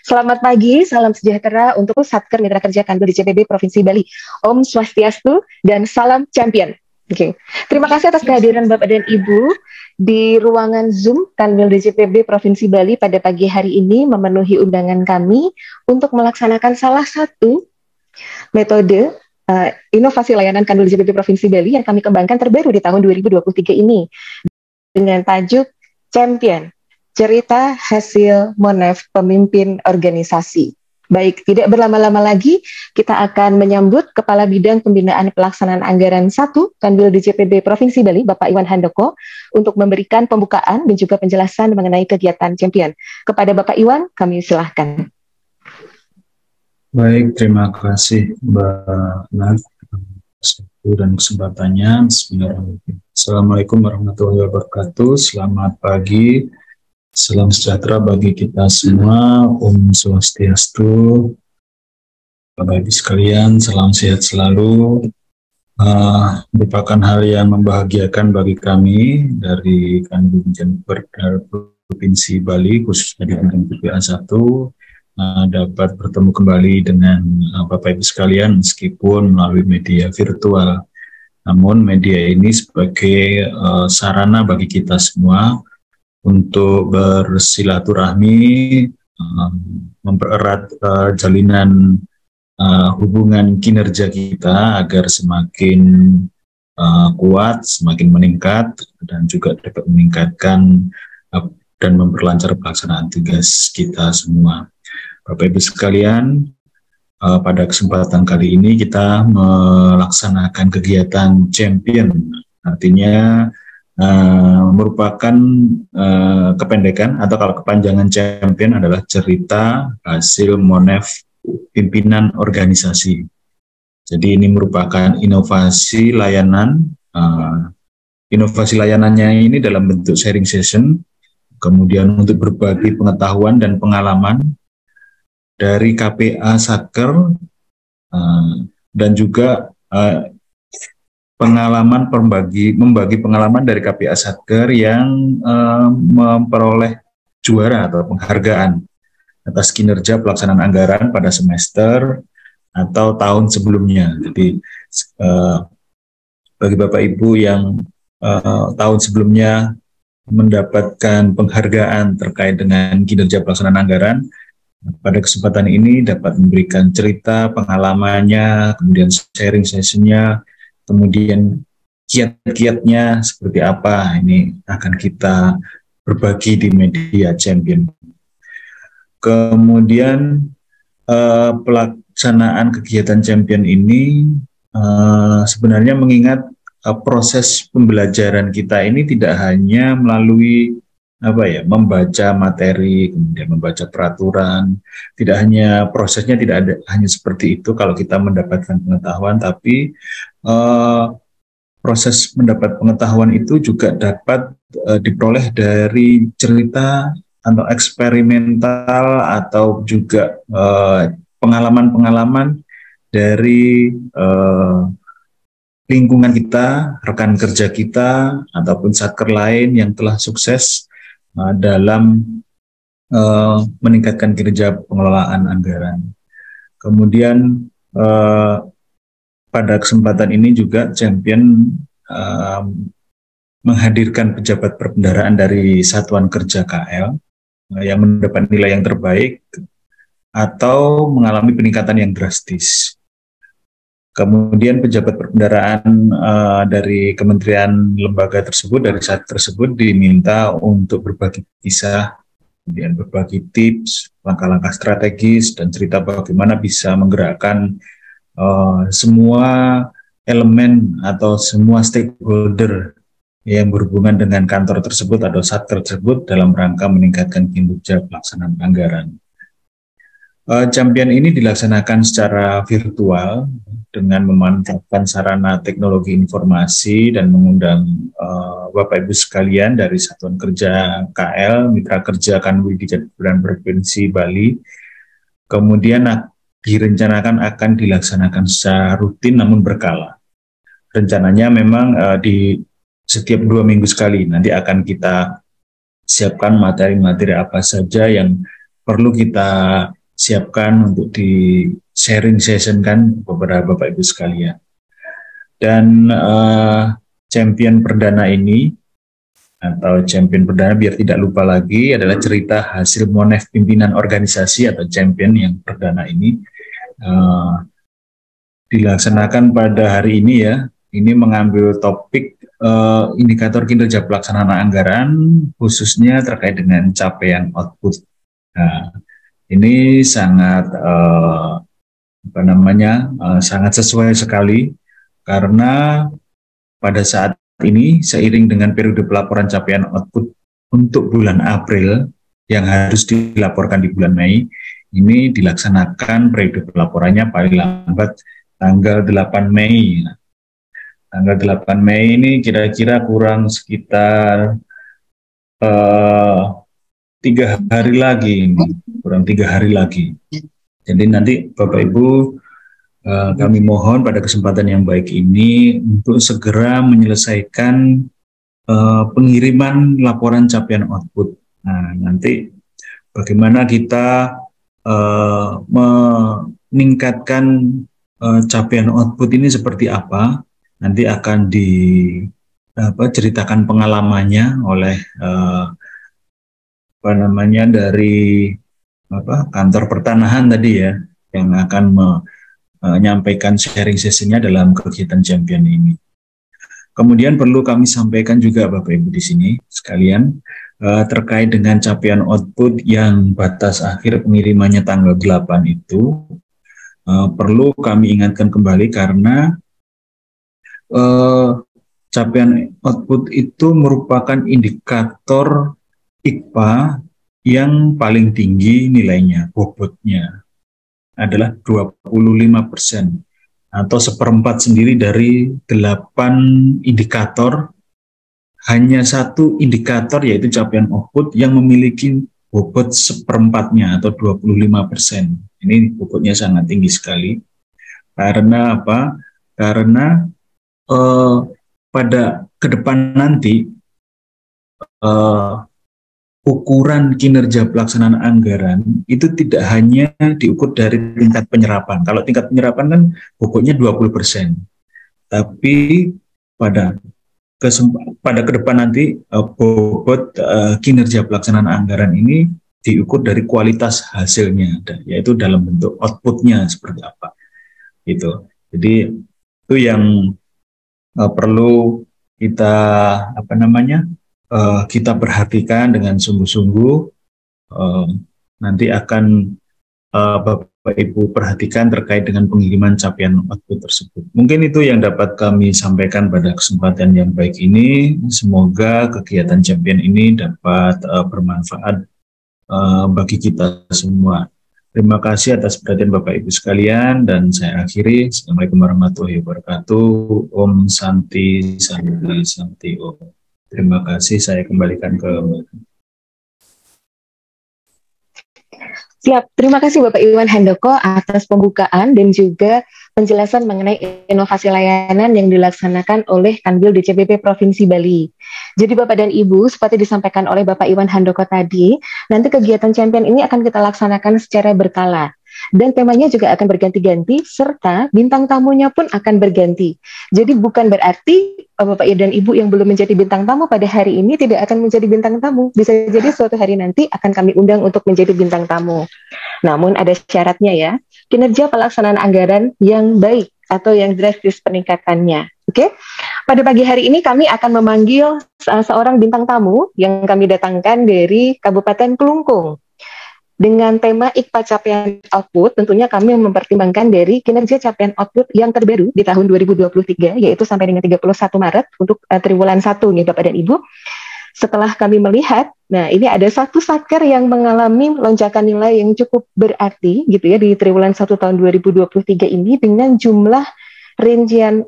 Selamat pagi, salam sejahtera untuk Satker Mitra Kerja Kanwil DJPB Provinsi Bali. Om Swastiastu dan salam champion. Oke. Terima kasih atas kehadiran Bapak dan Ibu di ruangan Zoom Kanwil DJPB Provinsi Bali pada pagi hari ini memenuhi undangan kami untuk melaksanakan salah satu metode inovasi layanan Kanwil DJPB Provinsi Bali yang kami kembangkan terbaru di tahun 2023 ini dengan tajuk Champion. Cerita hasil Monef Pemimpin Organisasi. Baik, tidak berlama-lama lagi, kita akan menyambut Kepala Bidang Pembinaan Pelaksanaan Anggaran 1 Kanwil DJPB Provinsi Bali, Bapak Iwan Handoko, untuk memberikan pembukaan dan juga penjelasan mengenai kegiatan Champion. Kepada Bapak Iwan, kami silahkan. Baik, terima kasih Mbak Nat dan kesempatannya. Assalamualaikum warahmatullahi wabarakatuh. Selamat pagi. Salam sejahtera bagi kita semua. Om Swastiastu. Bapak Ibu sekalian, salam sehat selalu. Merupakan hal yang membahagiakan bagi kami dari Kanwil Provinsi Bali, khususnya di Kanwil PPA 1, dapat bertemu kembali dengan Bapak Ibu sekalian meskipun melalui media virtual. Namun media ini sebagai sarana bagi kita semua untuk bersilaturahmi, mempererat jalinan hubungan kinerja kita agar semakin kuat, semakin meningkat, dan juga dapat meningkatkan dan memperlancar pelaksanaan tugas kita semua. Bapak Ibu sekalian, pada kesempatan kali ini kita melaksanakan kegiatan Champion, artinya merupakan kependekan atau kalau kepanjangan Champion adalah cerita hasil Monef pimpinan organisasi. Jadi ini merupakan inovasi layanan. Inovasi layanannya ini dalam bentuk sharing session, kemudian untuk berbagi pengetahuan dan pengalaman dari KPA Satker, dan juga membagi pengalaman dari KPA Satker yang memperoleh juara atau penghargaan atas kinerja pelaksanaan anggaran pada semester atau tahun sebelumnya. Jadi bagi Bapak Ibu yang tahun sebelumnya mendapatkan penghargaan terkait dengan kinerja pelaksanaan anggaran, pada kesempatan ini dapat memberikan cerita pengalamannya, kemudian sharing sessionnya, kemudian kiat-kiatnya seperti apa, ini akan kita berbagi di media Champion. Kemudian pelaksanaan kegiatan Champion ini sebenarnya mengingat proses pembelajaran kita ini tidak hanya melalui membaca materi, kemudian membaca peraturan. Tidak hanya prosesnya tidak ada hanya seperti itu kalau kita mendapatkan pengetahuan, tapi proses mendapat pengetahuan itu juga dapat diperoleh dari cerita atau eksperimental atau juga pengalaman-pengalaman dari lingkungan kita, rekan kerja kita, ataupun satker lain yang telah sukses dalam meningkatkan kinerja pengelolaan anggaran. Kemudian pada kesempatan ini juga Champion menghadirkan pejabat perbendaharaan dari Satuan Kerja KL yang mendapat nilai yang terbaik atau mengalami peningkatan yang drastis. Kemudian pejabat perbendaharaan dari kementerian lembaga tersebut, dari saat tersebut diminta untuk berbagi kisah, kemudian berbagi tips, langkah-langkah strategis, dan cerita bagaimana bisa menggerakkan semua elemen atau semua stakeholder yang berhubungan dengan kantor tersebut atau satker tersebut dalam rangka meningkatkan kinerja pelaksanaan anggaran. Champion ini dilaksanakan secara virtual dengan memanfaatkan sarana teknologi informasi dan mengundang Bapak Ibu sekalian dari Satuan Kerja KL, Mitra Kerja Kanwil dan Provinsi Bali. Kemudian direncanakan akan dilaksanakan secara rutin namun berkala. Rencananya memang di setiap 2 minggu sekali nanti akan kita siapkan materi-materi apa saja yang perlu kita siapkan untuk di sharing session kan beberapa Bapak Ibu sekalian. Dan champion perdana ini atau champion perdana biar tidak lupa lagi adalah cerita hasil Monef pimpinan organisasi atau champion yang perdana ini dilaksanakan pada hari ini ya. Ini mengambil topik indikator kinerja pelaksanaan anggaran khususnya terkait dengan capaian output. Nah, ini sangat sangat sesuai sekali karena pada saat ini seiring dengan periode pelaporan capaian output untuk bulan April yang harus dilaporkan di bulan Mei, ini dilaksanakan periode pelaporannya paling lambat tanggal 8 Mei. Tanggal 8 Mei ini kira-kira kurang sekitar 3 hari lagi, kurang 3 hari lagi. Jadi nanti Bapak Ibu, kami mohon pada kesempatan yang baik ini untuk segera menyelesaikan pengiriman laporan capaian output. Nah, nanti bagaimana kita meningkatkan capaian output ini seperti apa, nanti akan diceritakan pengalamannya oleh dari kantor pertanahan tadi ya, yang akan menyampaikan sharing sessionnya dalam kegiatan champion ini. Kemudian perlu kami sampaikan juga Bapak Ibu di sini sekalian terkait dengan capaian output yang batas akhir pengirimannya tanggal 8 itu perlu kami ingatkan kembali karena capaian output itu merupakan indikator IKPA yang paling tinggi nilainya, bobotnya adalah 25% atau seperempat sendiri dari 8 indikator, hanya satu indikator yaitu capaian output yang memiliki bobot seperempatnya atau 25%. Ini bobotnya sangat tinggi sekali. Karena apa? Karena pada ke depan nanti ukuran kinerja pelaksanaan anggaran itu tidak hanya diukur dari tingkat penyerapan. Kalau tingkat penyerapan kan bobotnya 20%. Tapi pada ke depan nanti bobot kinerja pelaksanaan anggaran ini diukur dari kualitas hasilnya, yaitu dalam bentuk outputnya seperti apa. Gitu. Jadi itu yang perlu kita kita perhatikan dengan sungguh-sungguh. Nanti akan Bapak Ibu perhatikan terkait dengan pengiriman capaian output tersebut. Mungkin itu yang dapat kami sampaikan pada kesempatan yang baik ini. Semoga kegiatan champion ini dapat bermanfaat bagi kita semua. Terima kasih atas perhatian Bapak Ibu sekalian dan saya akhiri. Assalamualaikum warahmatullahi wabarakatuh. Om Santi Santi Santi Om. Terima kasih, saya kembalikan ke Mbak. Siap, terima kasih Bapak Iwan Handoko atas pembukaan dan juga penjelasan mengenai inovasi layanan yang dilaksanakan oleh Kanwil DCPP Provinsi Bali. Jadi Bapak dan Ibu, seperti disampaikan oleh Bapak Iwan Handoko tadi, nanti kegiatan champion ini akan kita laksanakan secara berkala. Dan temanya juga akan berganti-ganti, serta bintang tamunya pun akan berganti. Jadi bukan berarti Bapak dan Ibu yang belum menjadi bintang tamu pada hari ini tidak akan menjadi bintang tamu. Bisa jadi suatu hari nanti akan kami undang untuk menjadi bintang tamu. Namun ada syaratnya ya, kinerja pelaksanaan anggaran yang baik atau yang drastis peningkatannya. Oke? Pada pagi hari ini kami akan memanggil seorang bintang tamu yang kami datangkan dari Kabupaten Kelungkung. Dengan tema IKPA Capaian Output, tentunya kami mempertimbangkan dari kinerja capaian output yang terbaru di tahun 2023, yaitu sampai dengan 31 Maret untuk triwulan 1 nih Bapak dan Ibu. Setelah kami melihat, nah ini ada satu satker yang mengalami lonjakan nilai yang cukup berarti gitu ya di triwulan 1 tahun 2023 ini dengan jumlah rincian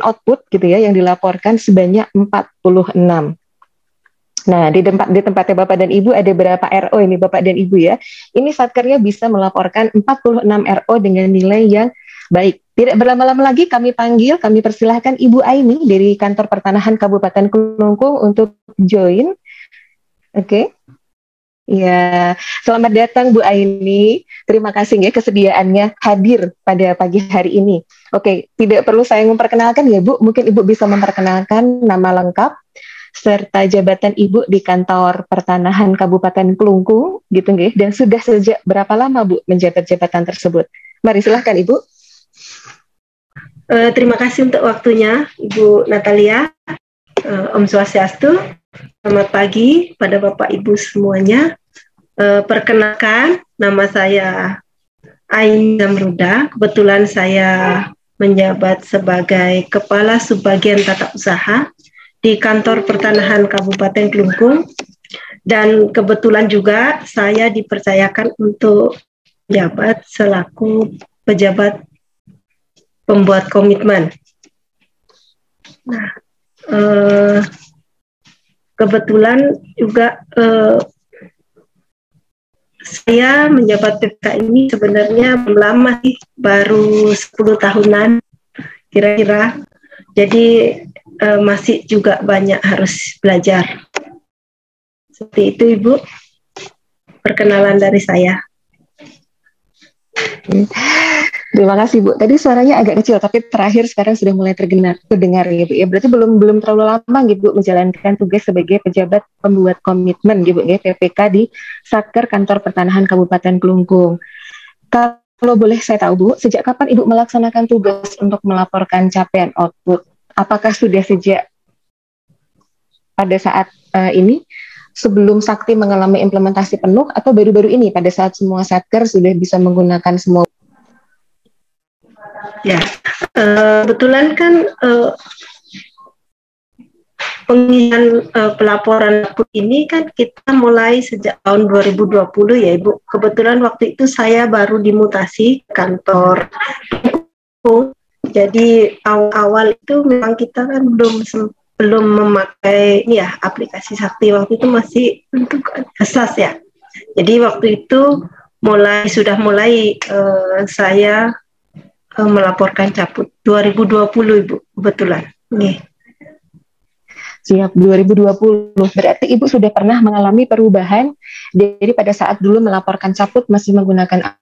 output gitu ya yang dilaporkan sebanyak 46. Nah, di tempatnya Bapak dan Ibu ada berapa RO ini Bapak dan Ibu ya. Ini satkernya bisa melaporkan 46 RO dengan nilai yang baik. Tidak berlama-lama lagi kami persilahkan Ibu Aini dari Kantor Pertanahan Kabupaten Kelungkung untuk join. Oke. Ya, selamat datang Bu Aini. Terima kasih ya kesediaannya hadir pada pagi hari ini. Oke, tidak perlu saya memperkenalkan ya Bu, mungkin Ibu bisa memperkenalkan nama lengkap serta jabatan Ibu di Kantor Pertanahan Kabupaten Klungkung, gitu nggih. Dan sudah sejak berapa lama Bu menjabat jabatan tersebut? Mari silahkan Ibu. Terima kasih untuk waktunya Ibu Natalia. Om Swastiastu. Selamat pagi pada Bapak Ibu semuanya. Perkenalkan, nama saya Ain Zamruda. Kebetulan saya menjabat sebagai Kepala Subbagian Tata Usaha di Kantor Pertanahan Kabupaten Klungkung. Dan kebetulan juga saya dipercayakan untuk menjabat selaku pejabat pembuat komitmen. Nah, kebetulan juga saya menjabat PPK ini sebenarnya belum lama sih, baru 10 tahunan kira-kira. Jadi masih juga banyak harus belajar. Seperti itu Ibu, perkenalan dari saya. Terima kasih Bu. Tadi suaranya agak kecil, tapi terakhir sekarang sudah mulai terdengar ya Bu. Ya berarti belum terlalu lama gitu Bu menjalankan tugas sebagai pejabat pembuat komitmen gitu ya PPK di Satker Kantor Pertanahan Kabupaten Klungkung. Kalau boleh saya tahu Bu, sejak kapan Ibu melaksanakan tugas untuk melaporkan capaian output? Apakah sudah sejak pada saat ini sebelum Sakti mengalami implementasi penuh atau baru-baru ini pada saat semua Satker sudah bisa menggunakan semua? Ya, kebetulan kan pengisian pelaporan output ini kan kita mulai sejak tahun 2020 ya Ibu. Kebetulan waktu itu saya baru dimutasi kantor. Jadi awal-awal itu memang kita kan belum memakai ya aplikasi Sakti, waktu itu masih untuk asas ya. Jadi waktu itu sudah mulai saya melaporkan cabut 2020 Ibu, kebetulan. Nih. Siap, 2020. Berarti Ibu sudah pernah mengalami perubahan dari pada saat dulu melaporkan cabut masih menggunakan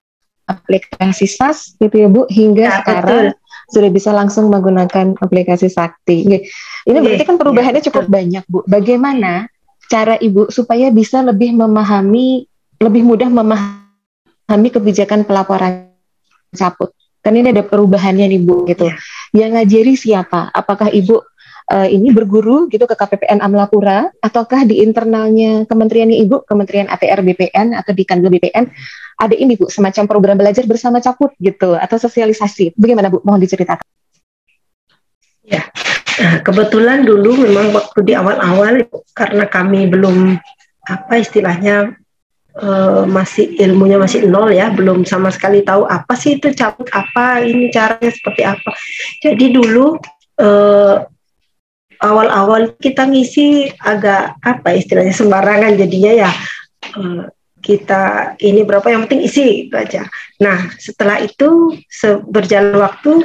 aplikasi SAS gitu ya Bu, hingga ya, sekarang betul. Sudah bisa langsung menggunakan aplikasi Sakti. Ini berarti kan perubahannya ya, cukup banyak Bu. Bagaimana cara Ibu supaya bisa lebih mudah memahami kebijakan pelaporan cabut? Kan ini ada perubahannya nih Bu gitu. Yang ngajari siapa? Apakah Ibu ini berguru gitu ke KPPN Amlapura ataukah di internalnya kementeriannya Ibu, Kementerian ATR BPN atau di Kanwil BPN ada ini Bu, semacam program belajar bersama cabut gitu atau sosialisasi. Bagaimana Bu? Mohon diceritakan. Ya, kebetulan dulu memang waktu di awal-awal karena kami belum istilahnya masih ilmunya masih nol ya, belum sama sekali tahu apa sih itu cabut, apa ini caranya seperti apa. Jadi dulu awal-awal kita ngisi agak istilahnya sembarangan jadinya ya, kita ini berapa yang penting isi gitu aja. Nah setelah itu berjalan waktu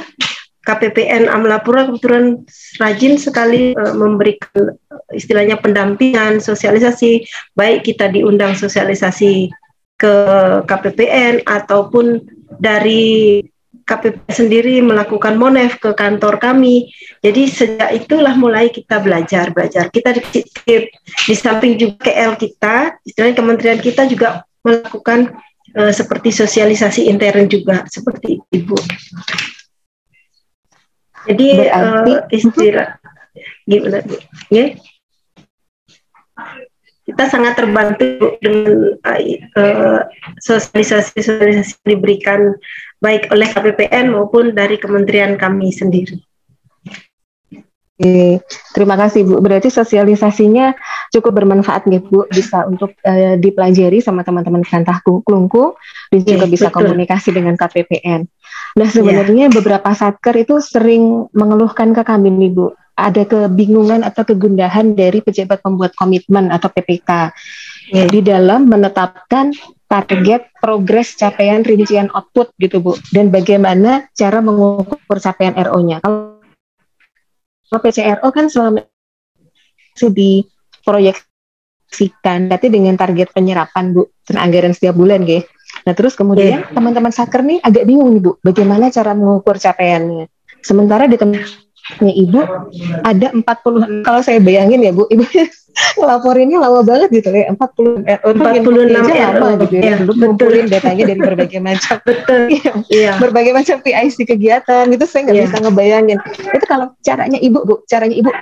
KPPN Amlapura kebetulan rajin sekali memberikan istilahnya pendampingan, sosialisasi, baik kita diundang sosialisasi ke KPPN ataupun dari KPPN sendiri melakukan monef ke kantor kami. Jadi sejak itulah mulai kita belajar. Kita di samping juga KL kita, istilahnya kementerian kita juga melakukan seperti sosialisasi intern juga seperti Ibu. Jadi istilah gimana Bu? Ya? Kita sangat terbantu dengan sosialisasi diberikan baik oleh KPPN maupun dari kementerian kami sendiri. Oke, terima kasih Bu. Berarti sosialisasinya cukup bermanfaat nih Bu, bisa untuk dipelajari sama teman-teman Kantah Klungkung dan juga bisa betul. Komunikasi dengan KPPN. Nah sebenarnya beberapa satker itu sering mengeluhkan ke kami nih Bu, ada kebingungan atau kegundahan dari pejabat pembuat komitmen atau PPK di dalam menetapkan target progres capaian rincian output gitu Bu, dan bagaimana cara mengukur capaian RO-nya. Kalau PCRO kan selama di proyek berarti dengan target penyerapan Bu, anggaran setiap bulan gitu. Nah terus kemudian teman-teman Saker nih agak bingung nih Bu, bagaimana cara mengukur capaiannya. Sementara di tempatnya Ibu ada 40, kalau saya bayangin ya Bu, Ibu ngelaporinnya lama banget gitu ya, 46 aja lama gitu ya, belum ngumpulin datanya dari berbagai macam berbagai macam PIC kegiatan, itu saya nggak bisa ngebayangin. Itu kalau caranya Ibu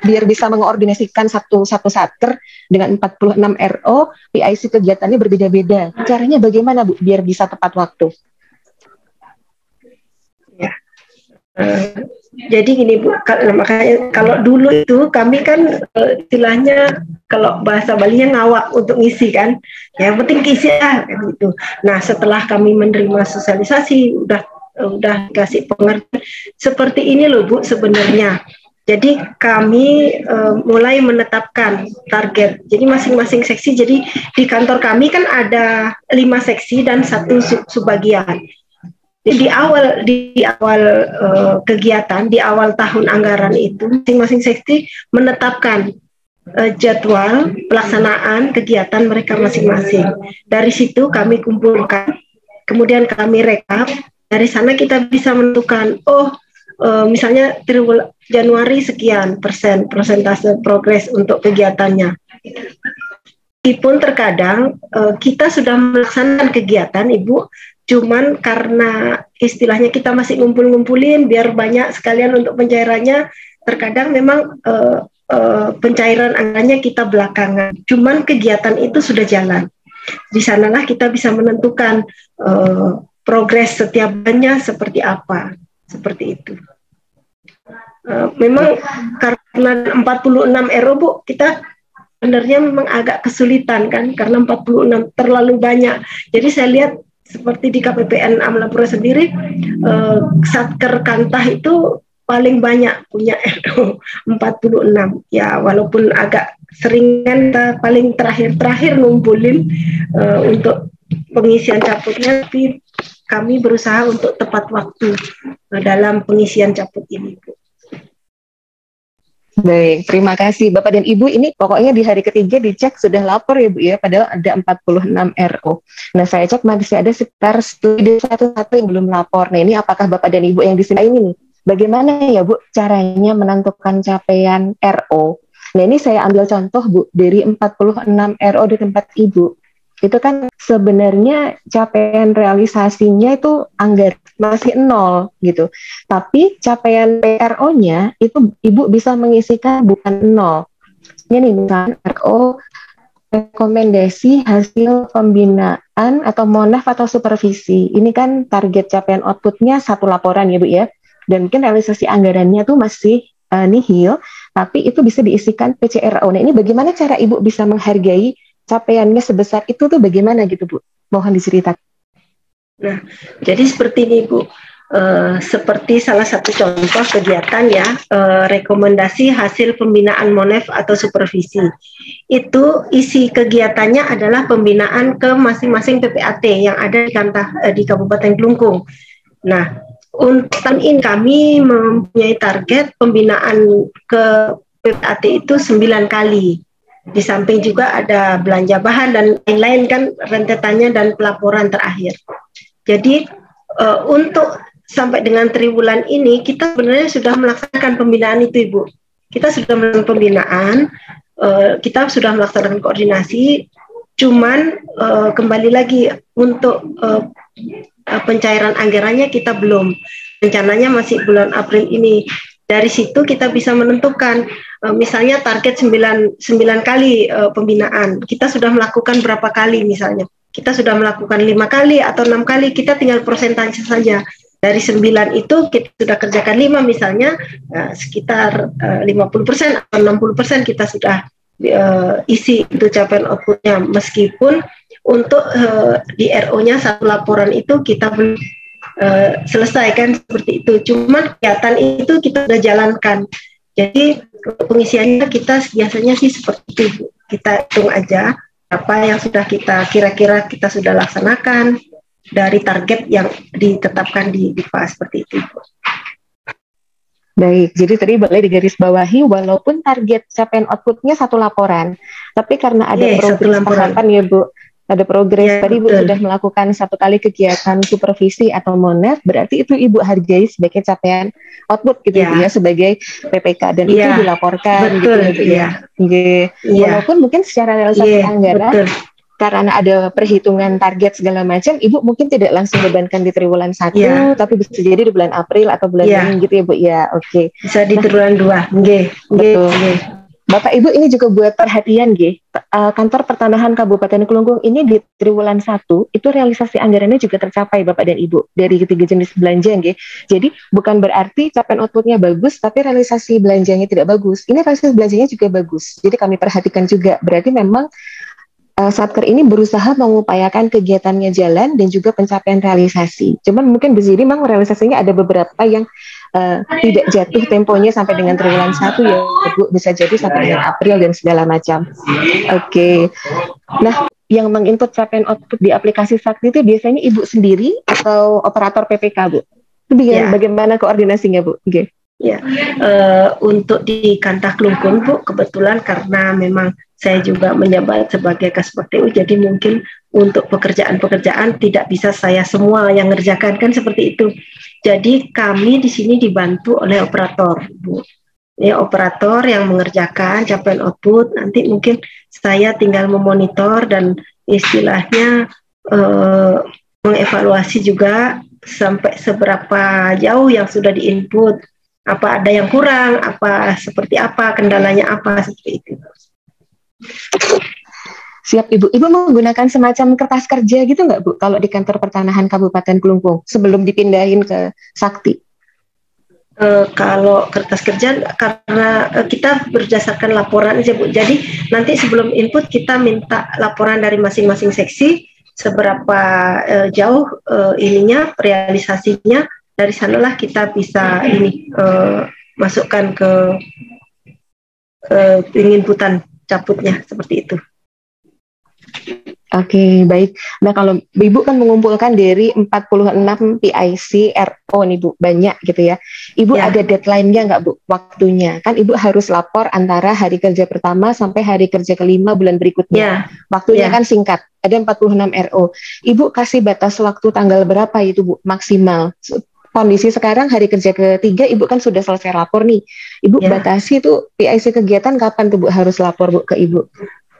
biar bisa mengordinasikan satu Satker dengan 46 RO, PIC kegiatannya berbeda-beda. Caranya bagaimana Bu biar bisa tepat waktu? Jadi gini Bu, makanya kalau dulu itu kami kan istilahnya kalau bahasa Balinya ngawak untuk ngisi kan, yang penting isi gitu. Nah setelah kami menerima sosialisasi, udah kasih pengertian seperti ini loh Bu sebenarnya. Jadi kami mulai menetapkan target. Jadi masing-masing seksi. Jadi di kantor kami kan ada 5 seksi dan 1 subbagian. Di awal kegiatan, di awal tahun anggaran itu, masing-masing seksi menetapkan jadwal pelaksanaan kegiatan mereka masing-masing. Dari situ kami kumpulkan, kemudian kami rekap. Dari sana kita bisa menentukan, misalnya Januari sekian persentase progres untuk kegiatannya. Meskipun terkadang kita sudah melaksanakan kegiatan, Ibu, cuman karena istilahnya kita masih ngumpulin biar banyak sekalian untuk pencairannya, terkadang memang pencairan anggarannya kita belakangan. Cuman kegiatan itu sudah jalan. Di sanalah kita bisa menentukan progres setiap bulannya seperti apa, seperti itu. Memang karena 46 RO Bu, kita sebenarnya memang agak kesulitan kan, karena 46 terlalu banyak. Jadi saya lihat seperti di KPPN Amlapura sendiri, Satker Kantah itu paling banyak punya RO 46. Ya walaupun agak seringan kita paling terakhir ngumpulin untuk pengisian caputnya, tapi kami berusaha untuk tepat waktu dalam pengisian caput ini, Bu. Baik, terima kasih Bapak dan Ibu. Ini pokoknya di hari ketiga dicek sudah lapor ya Bu ya, padahal ada 46 RO. Nah saya cek masih ada sekitar satu yang belum lapor. Nah ini apakah Bapak dan Ibu yang di sini ini nih, bagaimana ya Bu caranya menentukan capaian RO? Nah ini saya ambil contoh Bu, dari 46 RO di tempat Ibu. Itu kan sebenarnya capaian realisasinya itu anggaran masih 0 gitu. Tapi capaian PRO-nya itu Ibu bisa mengisikan bukan 0. Ini misalnya RO rekomendasi hasil pembinaan atau monaf atau supervisi. Ini kan target capaian output-nya 1 laporan ya Bu ya. Dan mungkin realisasi anggarannya tuh masih nihil, tapi itu bisa diisikan PCRO. Nah ini bagaimana cara Ibu bisa menghargai capaiannya sebesar itu tuh bagaimana gitu Bu? Mohon diceritakan. Nah, jadi seperti ini Bu, seperti salah satu contoh kegiatan ya, rekomendasi hasil pembinaan monef atau supervisi. Itu isi kegiatannya adalah pembinaan ke masing-masing PPAT yang ada di Kabupaten Kelungkung. Nah, untuk tahun ini kami mempunyai target pembinaan ke PPAT itu 9 kali. Di samping juga ada belanja bahan dan lain-lain kan rentetannya dan pelaporan terakhir. Jadi untuk sampai dengan triwulan ini kita sebenarnya sudah melaksanakan pembinaan itu Ibu. Kita sudah melakukan pembinaan, kita sudah melaksanakan koordinasi, cuman kembali lagi untuk pencairan anggarannya kita belum. Rencananya masih bulan April ini. Dari situ kita bisa menentukan misalnya target 9 kali pembinaan. Kita sudah melakukan berapa kali misalnya. Kita sudah melakukan 5 kali atau 6 kali, kita tinggal persentase saja. Dari 9 itu kita sudah kerjakan 5 misalnya, sekitar 50% atau 60% kita sudah isi itu capaian outputnya. Meskipun untuk di RO-nya 1 laporan itu kita belum selesai kan seperti itu. Cuman kegiatan itu kita sudah jalankan. Jadi pengisiannya kita biasanya sih seperti itu. Kita hitung aja apa yang sudah kita kira-kira kita sudah laksanakan dari target yang ditetapkan di DIPA seperti itu. Baik, jadi tadi boleh digarisbawahi walaupun target capaian outputnya satu laporan, tapi karena ada progres tahapan ya Bu, ada progres ya, tadi Bu sudah melakukan satu kali kegiatan supervisi atau monet, berarti itu Ibu hargai sebagai capaian output gitu ya sebagai PPK dan itu dilaporkan betul, gitu ya Bu ya. Walaupun mungkin secara realisasi anggaran karena ada perhitungan target segala macam, Ibu mungkin tidak langsung bebankan di triwulan 1, tapi bisa jadi di bulan April atau bulan Mei gitu ya Bu ya. Oke. Bisa di triwulan 2. Betul. Bapak Ibu ini juga buat perhatian kantor pertanahan Kabupaten Kelungkung ini di triwulan 1 itu realisasi anggarannya juga tercapai Bapak dan Ibu dari ketiga jenis belanja Jadi bukan berarti capaian outputnya bagus tapi realisasi belanjanya tidak bagus. Ini realisasi belanjanya juga bagus. Jadi kami perhatikan juga berarti memang Satker ini berusaha mengupayakan kegiatannya jalan dan juga pencapaian realisasi. Cuman mungkin di sini memang realisasinya ada beberapa yang tidak jatuh temponya sampai dengan triwulan 1 ya Bu, bisa jadi sampai dengan April dan segala macam. Oke. Nah, yang menginput capaian output di aplikasi Sakti itu biasanya Ibu sendiri atau operator PPK Bu? Itu bagaimana koordinasinya Bu? Ya, untuk di Kantah Kelungkung Bu, kebetulan karena memang saya juga menjabat sebagai Kasubag TU, jadi mungkin untuk pekerjaan-pekerjaan tidak bisa saya semua yang ngerjakan kan seperti itu. Jadi kami di sini dibantu oleh operator Bu. Ya, operator yang mengerjakan capaian output, nanti mungkin saya tinggal memonitor dan istilahnya mengevaluasi juga sampai seberapa jauh yang sudah diinput. Apa ada yang kurang, apa seperti apa, kendalanya apa, seperti itu. Siap Ibu. Ibu menggunakan semacam kertas kerja gitu nggak Bu, kalau di kantor pertanahan Kabupaten Kelungkung sebelum dipindahin ke Sakti? Kalau kertas kerja, karena kita berdasarkan laporan aja Bu. Jadi nanti sebelum input kita minta laporan dari masing-masing seksi, seberapa jauh ininya, realisasinya. Dari sanalah kita bisa masukkan ke penginputan caputnya seperti itu. Oke, baik. Nah, kalau Ibu kan mengumpulkan dari 46 PIC RO nih Bu, banyak gitu ya. Ibu ada deadline-nya nggak Bu, waktunya? Kan Ibu harus lapor antara hari kerja pertama sampai hari kerja kelima bulan berikutnya. Waktunya kan singkat, ada 46 RO. Ibu kasih batas waktu tanggal berapa itu Bu, maksimal? Kondisi sekarang hari kerja ketiga Ibu kan sudah selesai lapor nih. Ibu batasi tuh PIC kegiatan kapan tuh Bu harus lapor Bu ke Ibu?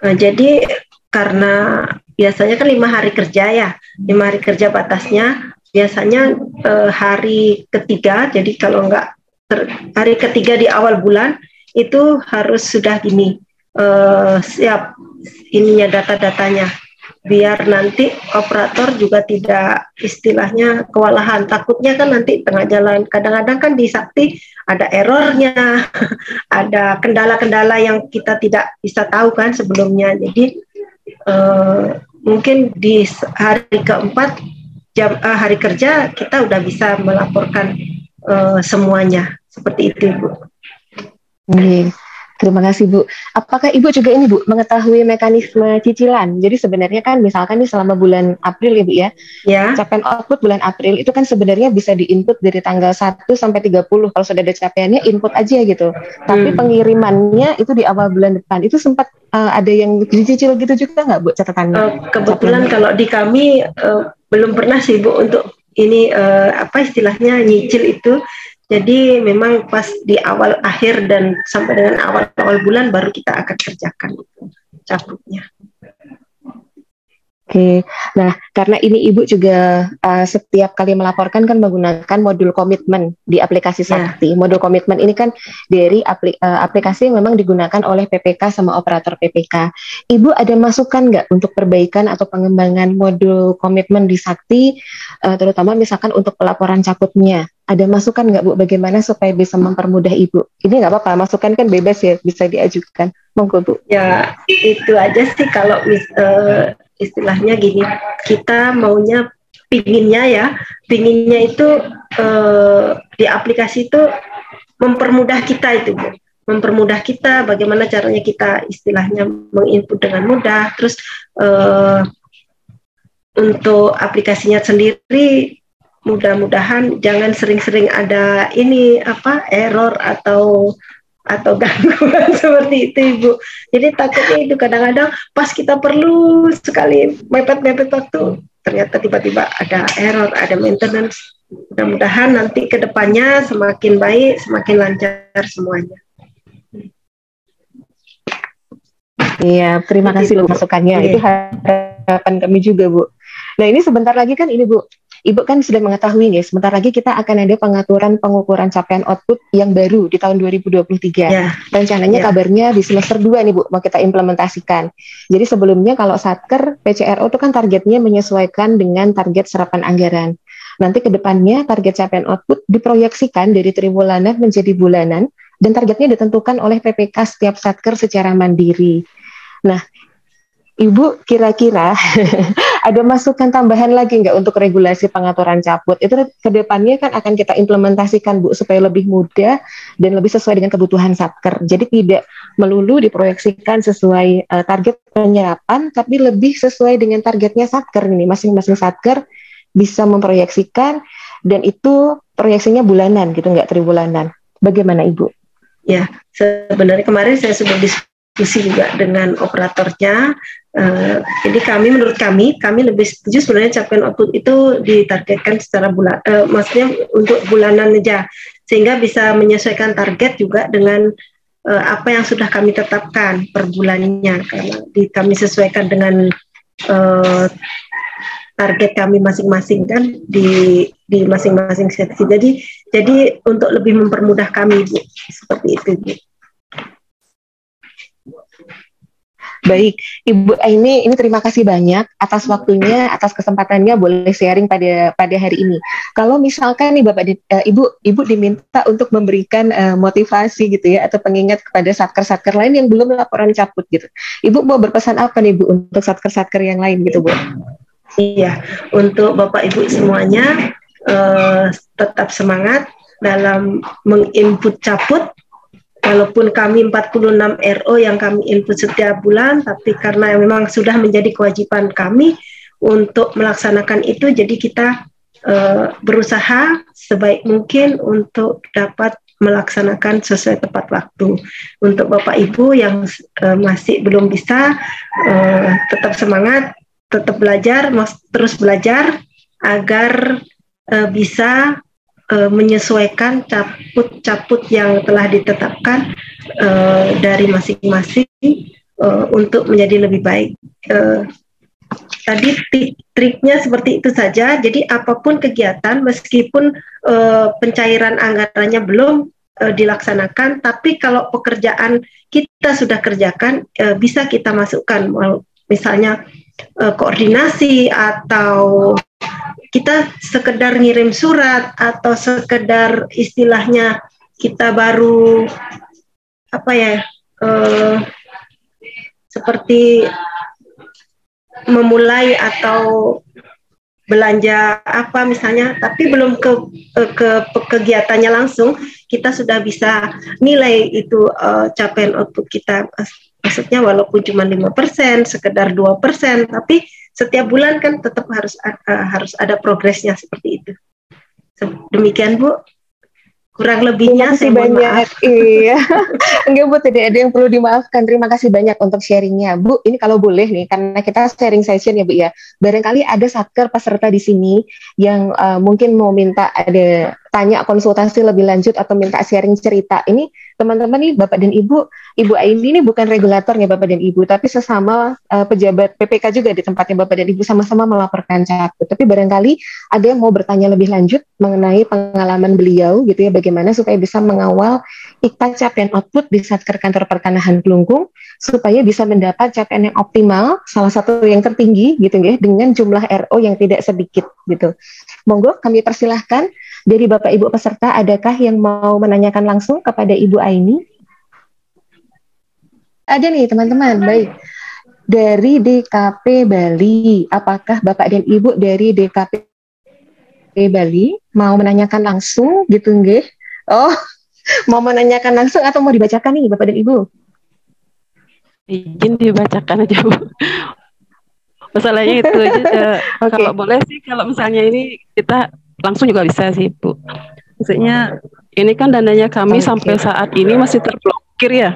Nah, jadi karena biasanya kan 5 hari kerja ya, 5 hari kerja batasnya. Biasanya hari ketiga, jadi kalau enggak hari ketiga di awal bulan itu harus sudah siap ininya data-datanya. Biar nanti operator juga tidak istilahnya kewalahan. Takutnya kan nanti tengah jalan, kadang-kadang kan di Sakti ada errornya, ada kendala-kendala yang kita tidak bisa tahu kan sebelumnya. Jadi mungkin di hari keempat hari kerja kita udah bisa melaporkan semuanya, seperti itu Bu. Terima kasih Bu. Apakah Ibu juga ini Bu mengetahui mekanisme cicilan? Jadi sebenarnya kan misalkan nih selama bulan April ya Bu ya, capaian output bulan April itu kan sebenarnya bisa diinput dari tanggal 1 sampai 30. Kalau sudah ada capaiannya input aja gitu. Tapi pengirimannya itu di awal bulan depan. Itu sempat ada yang dicicil gitu juga nggak Bu catatannya? Kebetulan kalau di kami belum pernah sih Bu untuk ini apa istilahnya nyicil itu. Jadi memang pas di awal akhir dan sampai dengan awal bulan baru kita akan kerjakan itu caputnya. Oke, nah karena ini Ibu juga setiap kali melaporkan kan menggunakan modul komitmen di aplikasi Sakti. Modul komitmen ini kan dari aplikasi yang memang digunakan oleh PPK sama operator PPK. Ibu ada masukan nggak untuk perbaikan atau pengembangan modul komitmen di Sakti, terutama misalkan untuk pelaporan caputnya? Ada masukan nggak Bu, bagaimana supaya bisa mempermudah Ibu? Ini nggak apa-apa, masukan kan bebas ya, bisa diajukan. Monggo Bu. Ya, itu aja sih kalau istilahnya gini, kita maunya pinginnya itu di aplikasi itu mempermudah kita itu Bu. Mempermudah kita bagaimana caranya kita istilahnya menginput dengan mudah. Terus untuk aplikasinya sendiri mudah-mudahan jangan sering-sering ada ini error atau gangguan seperti itu Ibu. Jadi takutnya itu kadang-kadang pas kita perlu sekali mepet-mepet waktu, ternyata tiba-tiba ada error, ada maintenance. Mudah-mudahan nanti ke depannya semakin baik, semakin lancar semuanya. Iya, terima kasih loh masukannya. Itu harapan kami juga, Bu. Nah, ini sebentar lagi kan ini, Bu. Ibu kan sudah mengetahui nih, sebentar lagi kita akan ada pengaturan pengukuran capaian output yang baru di tahun 2023. Rencananya kabarnya di semester 2 nih Bu, mau kita implementasikan. Jadi sebelumnya kalau Satker, PCRO itu kan targetnya menyesuaikan dengan target serapan anggaran. Nanti ke depannya target capaian output diproyeksikan dari triwulan menjadi bulanan, dan targetnya ditentukan oleh PPK setiap Satker secara mandiri. Nah, Ibu kira-kira ada masukan tambahan lagi nggak untuk regulasi pengaturan caput? Itu ke depannya kan akan kita implementasikan Bu, supaya lebih mudah dan lebih sesuai dengan kebutuhan Satker. Jadi tidak melulu diproyeksikan sesuai target penyerapan, tapi lebih sesuai dengan targetnya Satker ini. Masing-masing Satker bisa memproyeksikan, dan itu proyeksinya bulanan gitu, nggak triwulanan. Bagaimana Ibu? Ya, sebenarnya kemarin saya sudah diskusi juga dengan operatornya. Jadi menurut kami lebih setuju sebenarnya capaian output itu ditargetkan secara bulan, maksudnya untuk bulanan aja, sehingga bisa menyesuaikan target juga dengan apa yang sudah kami tetapkan per bulannya, karena kami sesuaikan dengan target kami masing-masing kan di masing-masing seksi. Jadi untuk lebih mempermudah kami Bu, seperti itu Bu. Baik, Ibu Aini, ini terima kasih banyak atas waktunya, atas kesempatannya boleh sharing pada hari ini. Kalau misalkan nih Ibu diminta untuk memberikan motivasi gitu ya, atau pengingat kepada satker-satker lain yang belum laporan caput gitu. Ibu mau berpesan apa nih Bu untuk satker-satker yang lain gitu Bu? Iya, untuk Bapak Ibu semuanya tetap semangat dalam menginput caput. Walaupun kami 46 RO yang kami input setiap bulan, tapi karena memang sudah menjadi kewajiban kami untuk melaksanakan itu, jadi kita berusaha sebaik mungkin untuk dapat melaksanakan sesuai tepat waktu. Untuk Bapak Ibu yang masih belum bisa, tetap semangat, tetap belajar, terus belajar agar bisa menyesuaikan caput-caput yang telah ditetapkan dari masing-masing untuk menjadi lebih baik. Tadi triknya seperti itu saja. Jadi apapun kegiatan, meskipun pencairan anggarannya belum dilaksanakan, tapi kalau pekerjaan kita sudah kerjakan, bisa kita masukkan, misalnya koordinasi, atau kita sekedar ngirim surat, atau sekedar istilahnya kita baru seperti memulai atau belanja misalnya, tapi belum ke kegiatannya langsung, kita sudah bisa nilai itu capaian output kita. Maksudnya walaupun cuma 5%, sekedar 2%, tapi setiap bulan kan tetap harus ada progresnya seperti itu. Demikian Bu. Kurang lebihnya saya mohon maaf. Iya. Enggak Bu, tidak ada yang perlu dimaafkan. Terima kasih banyak untuk sharingnya Bu. Ini kalau boleh nih, karena kita sharing session ya Bu ya, barangkali ada satker peserta di sini yang mungkin mau minta ada tanya konsultasi lebih lanjut atau minta sharing cerita. Ini teman-teman nih, Bapak dan Ibu Aini ini bukan regulatornya Bapak dan Ibu, tapi sesama pejabat PPK juga di tempatnya Bapak dan Ibu, sama-sama melaporkan caput. Tapi barangkali ada yang mau bertanya lebih lanjut mengenai pengalaman beliau gitu ya, bagaimana supaya bisa mengawal IKTA capaian output di Satker Kantor Pertanahan Kelungkung supaya bisa mendapat capaian yang optimal, salah satu yang tertinggi gitu ya, dengan jumlah RO yang tidak sedikit gitu. Monggo kami persilahkan dari Bapak Ibu peserta, adakah yang mau menanyakan langsung kepada Ibu Aini? Ada nih teman-teman, baik. Dari DKP Bali, apakah Bapak dan Ibu dari DKP Bali mau menanyakan langsung gitu nggih? Oh, mau menanyakan langsung atau mau dibacakan nih Bapak dan Ibu? Izin dibacakan aja Bu. Masalahnya itu aja. Okay. Kalau boleh sih, kalau misalnya ini kita langsung juga bisa sih Bu. Maksudnya ini kan dananya kami sampai saat ini masih terblokir ya.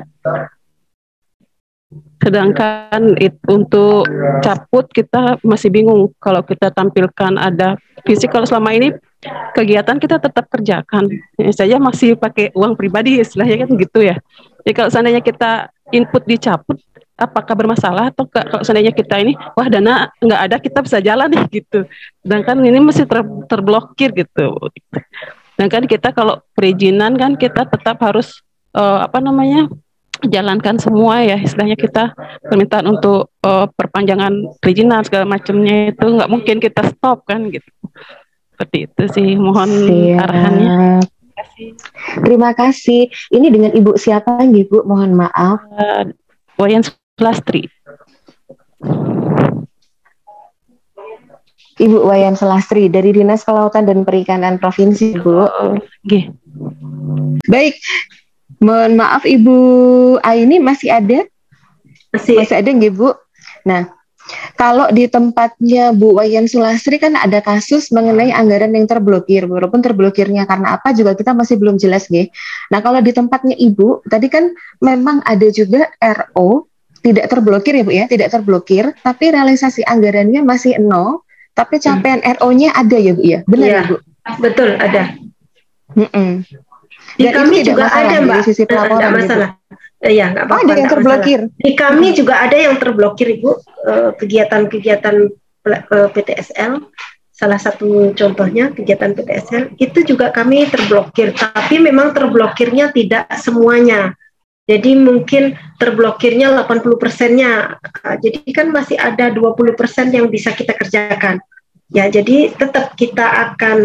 Sedangkan untuk caput kita masih bingung kalau kita tampilkan ada fisik. Kalau selama ini kegiatan kita tetap kerjakan, saja masih pakai uang pribadi istilahnya kan gitu ya. Jadi kalau seandainya kita input dicaput, apakah bermasalah atau kalau seandainya kita ini wah dana nggak ada kita bisa jalan nih gitu. Sedangkan ini masih terblokir gitu. Sedangkan kita kalau perizinan kan kita tetap harus jalankan semua ya, istilahnya kita permintaan untuk perpanjangan perizinan segala macamnya itu nggak mungkin kita stop kan gitu. Seperti itu sih, mohon arahannya. Terima kasih. Ini dengan Ibu siapa nih Bu? Mohon maaf. Wayan Selastri. Ibu Wayan Selastri dari Dinas Kelautan dan Perikanan Provinsi, Bu. Okay. Baik. Mohon maaf Ibu Aini masih ada? Masih ada nggih Bu? Nah, kalau di tempatnya Bu Wayan Sulastri kan ada kasus mengenai anggaran yang terblokir, walaupun terblokirnya karena apa juga kita masih belum jelas nggih. Nah, kalau di tempatnya Ibu, tadi kan memang ada juga RO tidak terblokir ya Bu ya, tidak terblokir, tapi realisasi anggarannya masih 0, tapi capaian RO-nya ada ya Bu ya, benar ya Bu? Betul, ada. Di dan kami juga ada Mbak, sisi pelaporan, enggak masalah. Ya, enggak apa-apa. Ada yang terblokir. Masalah. Di kami juga ada yang terblokir Ibu, kegiatan-kegiatan PTSL. Salah satu contohnya kegiatan PTSL itu juga kami terblokir, tapi memang terblokirnya tidak semuanya. Jadi mungkin terblokirnya 80%-nya. Jadi kan masih ada 20% yang bisa kita kerjakan. Ya, jadi tetap kita akan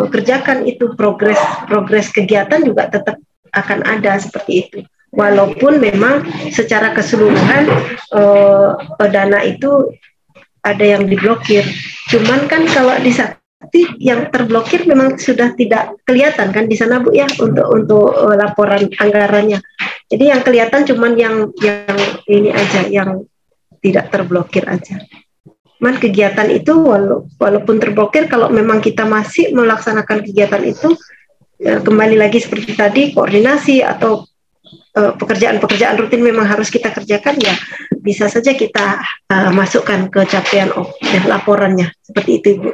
kerjakan itu, progres kegiatan juga tetap akan ada seperti itu. Walaupun memang secara keseluruhan dana itu ada yang diblokir. Cuman kan kalau di Sakti yang terblokir memang sudah tidak kelihatan kan di sana Bu ya untuk laporan anggarannya. Jadi yang kelihatan cuman yang ini aja, yang tidak terblokir aja. Man kegiatan itu walaupun terblokir, kalau memang kita masih melaksanakan kegiatan itu, kembali lagi seperti tadi, koordinasi atau pekerjaan-pekerjaan rutin memang harus kita kerjakan, ya bisa saja kita masukkan ke capaian laporannya, seperti itu Bu.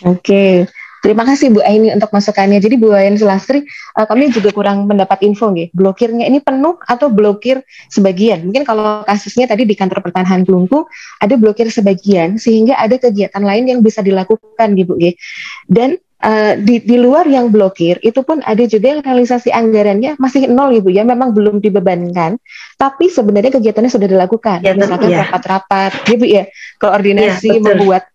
Oke. Terima kasih Bu Aini untuk masukannya. Jadi Bu Wayan Sulastri, kami juga kurang mendapat info nih. Blokirnya ini penuh atau blokir sebagian? Mungkin kalau kasusnya tadi di kantor pertanahan Kelungkung ada blokir sebagian, sehingga ada kegiatan lain yang bisa dilakukan gitu, Bu. Dan di luar yang blokir itu pun ada juga yang realisasi anggarannya masih 0 Ibu ya, memang belum dibebankan, tapi sebenarnya kegiatannya sudah dilakukan. Ya, misalkan rapat-rapat, Ibu ya, koordinasi ya, membuat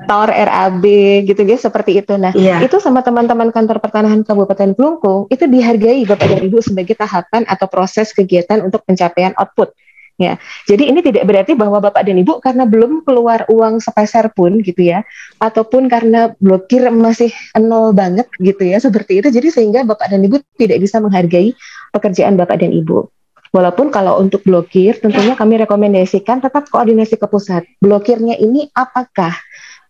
TOR, RAB gitu guys, seperti itu. Nah, itu sama teman-teman kantor pertanahan Kabupaten Kelungkung itu dihargai Bapak dan Ibu sebagai tahapan atau proses kegiatan untuk pencapaian output. Ya, jadi ini tidak berarti bahwa Bapak dan Ibu karena belum keluar uang sepeser pun gitu ya, ataupun karena blokir masih 0 banget gitu ya, seperti itu. Jadi sehingga Bapak dan Ibu tidak bisa menghargai pekerjaan Bapak dan Ibu. Walaupun kalau untuk blokir tentunya kami rekomendasikan tetap koordinasi ke pusat. Blokirnya ini apakah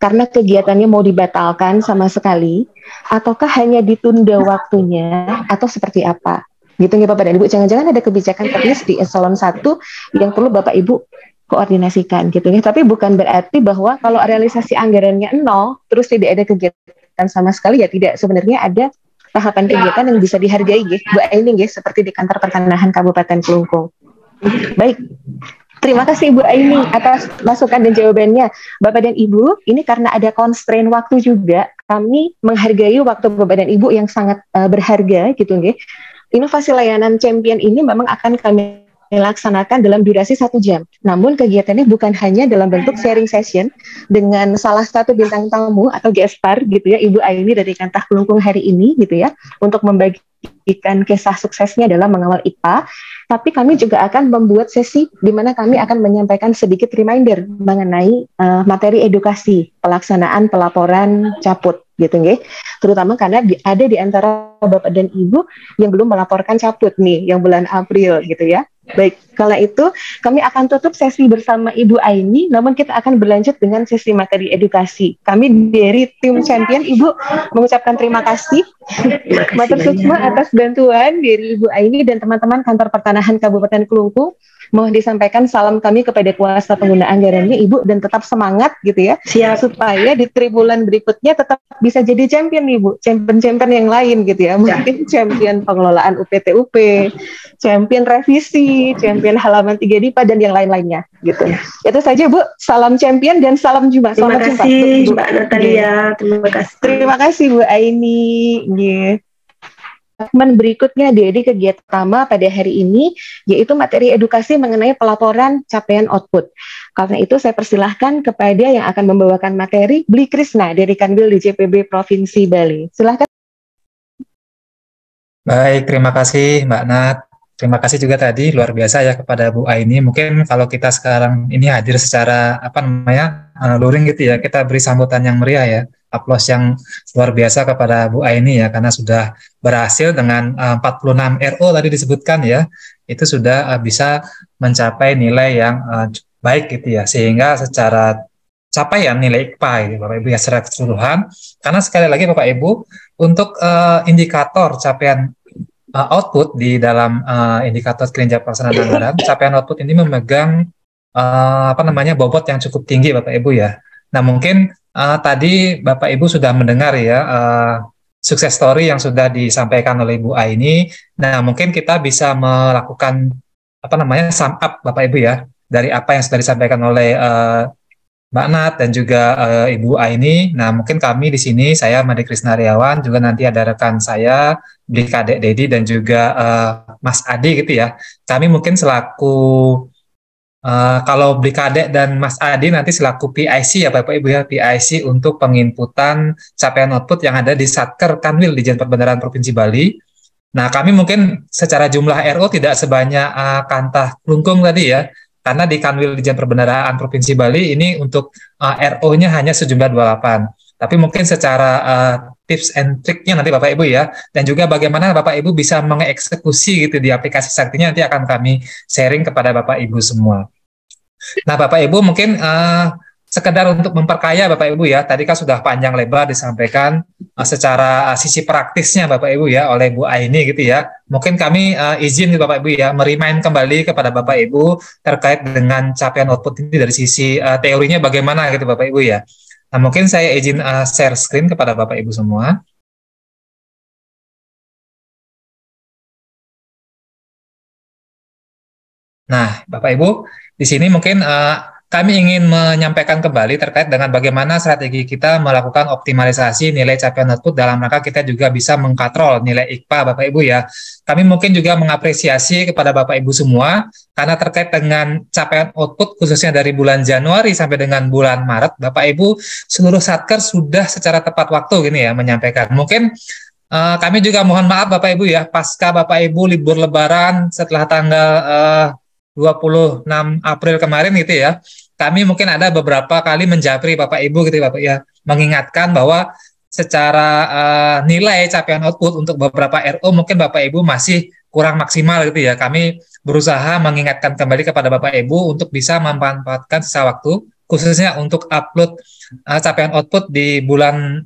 karena kegiatannya mau dibatalkan sama sekali, ataukah hanya ditunda waktunya, atau seperti apa? Gitu ya Bapak dan Ibu, jangan-jangan ada kebijakan teknis di eselon 1 yang perlu Bapak Ibu koordinasikan gitu ya. Tapi bukan berarti bahwa kalau realisasi anggarannya 0, terus tidak ada kegiatan sama sekali, ya tidak. Sebenarnya ada tahapan kegiatan yang bisa dihargai ya, Bu Aini ya, seperti di kantor pertanahan Kabupaten Kelungkung. Baik. Terima kasih Bu Aini atas masukan dan jawabannya. Bapak dan Ibu, ini karena ada constraint waktu juga, kami menghargai waktu Bapak dan Ibu yang sangat berharga gitu nggih. Inovasi layanan champion ini memang akan kami dilaksanakan dalam durasi 1 jam. Namun kegiatannya bukan hanya dalam bentuk sharing session dengan salah satu bintang tamu atau guest star gitu ya, Ibu Aini dari Kantah Kelungkung hari ini gitu ya, untuk membagikan kisah suksesnya dalam mengawal IPA. Tapi kami juga akan membuat sesi di mana kami akan menyampaikan sedikit reminder mengenai materi edukasi pelaksanaan pelaporan caput gitu nggih. Terutama karena ada di antara Bapak dan Ibu yang belum melaporkan caput nih yang bulan April gitu ya. Baik, kala itu kami akan tutup sesi bersama Ibu Aini, namun kita akan berlanjut dengan sesi materi edukasi. Kami dari tim champion, Ibu mengucapkan terima kasih Matur Suksma atas bantuan dari Ibu Aini dan teman-teman kantor pertanahan Kabupaten Kelungkung. Mohon disampaikan salam kami kepada kuasa pengguna anggarannya, Ibu, dan tetap semangat gitu ya. Siap. Supaya di tribulan berikutnya tetap bisa jadi champion, Ibu. Champion-champion yang lain gitu ya. Mungkin champion pengelolaan UPT-UP, champion revisi, champion halaman 3 DIPA, dan yang lain-lainnya gitu. Itu saja, Bu. Salam champion dan salam jumpa. Terima Selamat jumpa, kasih, Bu. Mbak Natalia. Terima kasih. Terima kasih, Bu Aini. Yeah. Segmen berikutnya dari kegiatan pertama pada hari ini, yaitu materi edukasi mengenai pelaporan capaian output. Karena itu saya persilahkan kepada yang akan membawakan materi, Bli Krisna dari Kanwil DJPB Provinsi Bali. Silahkan. Baik, terima kasih Mbak Nat. Terima kasih juga tadi luar biasa ya kepada Bu Aini. Mungkin kalau kita sekarang ini hadir secara luring gitu ya, kita beri sambutan yang meriah ya, aplaus yang luar biasa kepada Bu Aini ya, karena sudah berhasil dengan 46 RO tadi disebutkan ya, itu sudah bisa mencapai nilai yang baik gitu ya, sehingga secara capaian nilai IKPA gitu, Bapak Ibu ya, secara keseluruhan. Karena sekali lagi Bapak Ibu, untuk indikator capaian output di dalam indikator kinerja pelaksanaan anggaran, capaian output ini memegang bobot yang cukup tinggi Bapak Ibu ya. Nah mungkin tadi Bapak Ibu sudah mendengar ya sukses story yang sudah disampaikan oleh Ibu Aini. Nah mungkin kita bisa melakukan sum up Bapak Ibu ya dari apa yang sudah disampaikan oleh Mbak Nat dan juga Ibu Aini. Nah, mungkin kami di sini, saya Made Krisna Riawan, juga nanti ada rekan saya, Bli Kadek Dedi, dan juga Mas Adi gitu ya. Kami mungkin selaku, kalau Bli Kadek dan Mas Adi nanti selaku PIC ya Bapak Ibu ya, PIC untuk penginputan capaian output yang ada di Satker Kanwil di Dijen Perbendaharaan Provinsi Bali. Nah, kami mungkin secara jumlah RO tidak sebanyak Kantah Kelungkung tadi ya, karena di Kanwil Dijen Perbendaharaan Provinsi Bali ini untuk RO-nya hanya sejumlah 28. Tapi mungkin secara tips and trick-nya nanti Bapak Ibu ya, dan juga bagaimana Bapak Ibu bisa mengeksekusi gitu di aplikasi Saktinya nanti akan kami sharing kepada Bapak Ibu semua. Nah Bapak Ibu mungkin sekedar untuk memperkaya Bapak Ibu ya, tadi kan sudah panjang lebar disampaikan secara sisi praktisnya Bapak Ibu ya oleh Bu Aini gitu ya. Mungkin kami izin Bapak Ibu ya merimain kembali kepada Bapak Ibu terkait dengan capaian output ini dari sisi teorinya bagaimana gitu Bapak Ibu ya. Nah mungkin saya izin share screen kepada Bapak Ibu semua. Nah Bapak Ibu di sini mungkin kami ingin menyampaikan kembali terkait dengan bagaimana strategi kita melakukan optimalisasi nilai capaian output dalam rangka kita juga bisa mengkatrol nilai IKPA Bapak Ibu ya. Kami mungkin juga mengapresiasi kepada Bapak Ibu semua karena terkait dengan capaian output khususnya dari bulan Januari sampai dengan bulan Maret, Bapak Ibu seluruh Satker sudah secara tepat waktu gini ya menyampaikan. Mungkin kami juga mohon maaf Bapak Ibu ya, pasca Bapak Ibu libur lebaran setelah tanggal 26 April kemarin gitu ya, kami mungkin ada beberapa kali menjapri Bapak Ibu gitu Bapak ya, mengingatkan bahwa secara nilai capaian output untuk beberapa RO mungkin Bapak Ibu masih kurang maksimal gitu ya. Kami berusaha mengingatkan kembali kepada Bapak Ibu untuk bisa memanfaatkan sisa waktu, khususnya untuk upload capaian output di bulan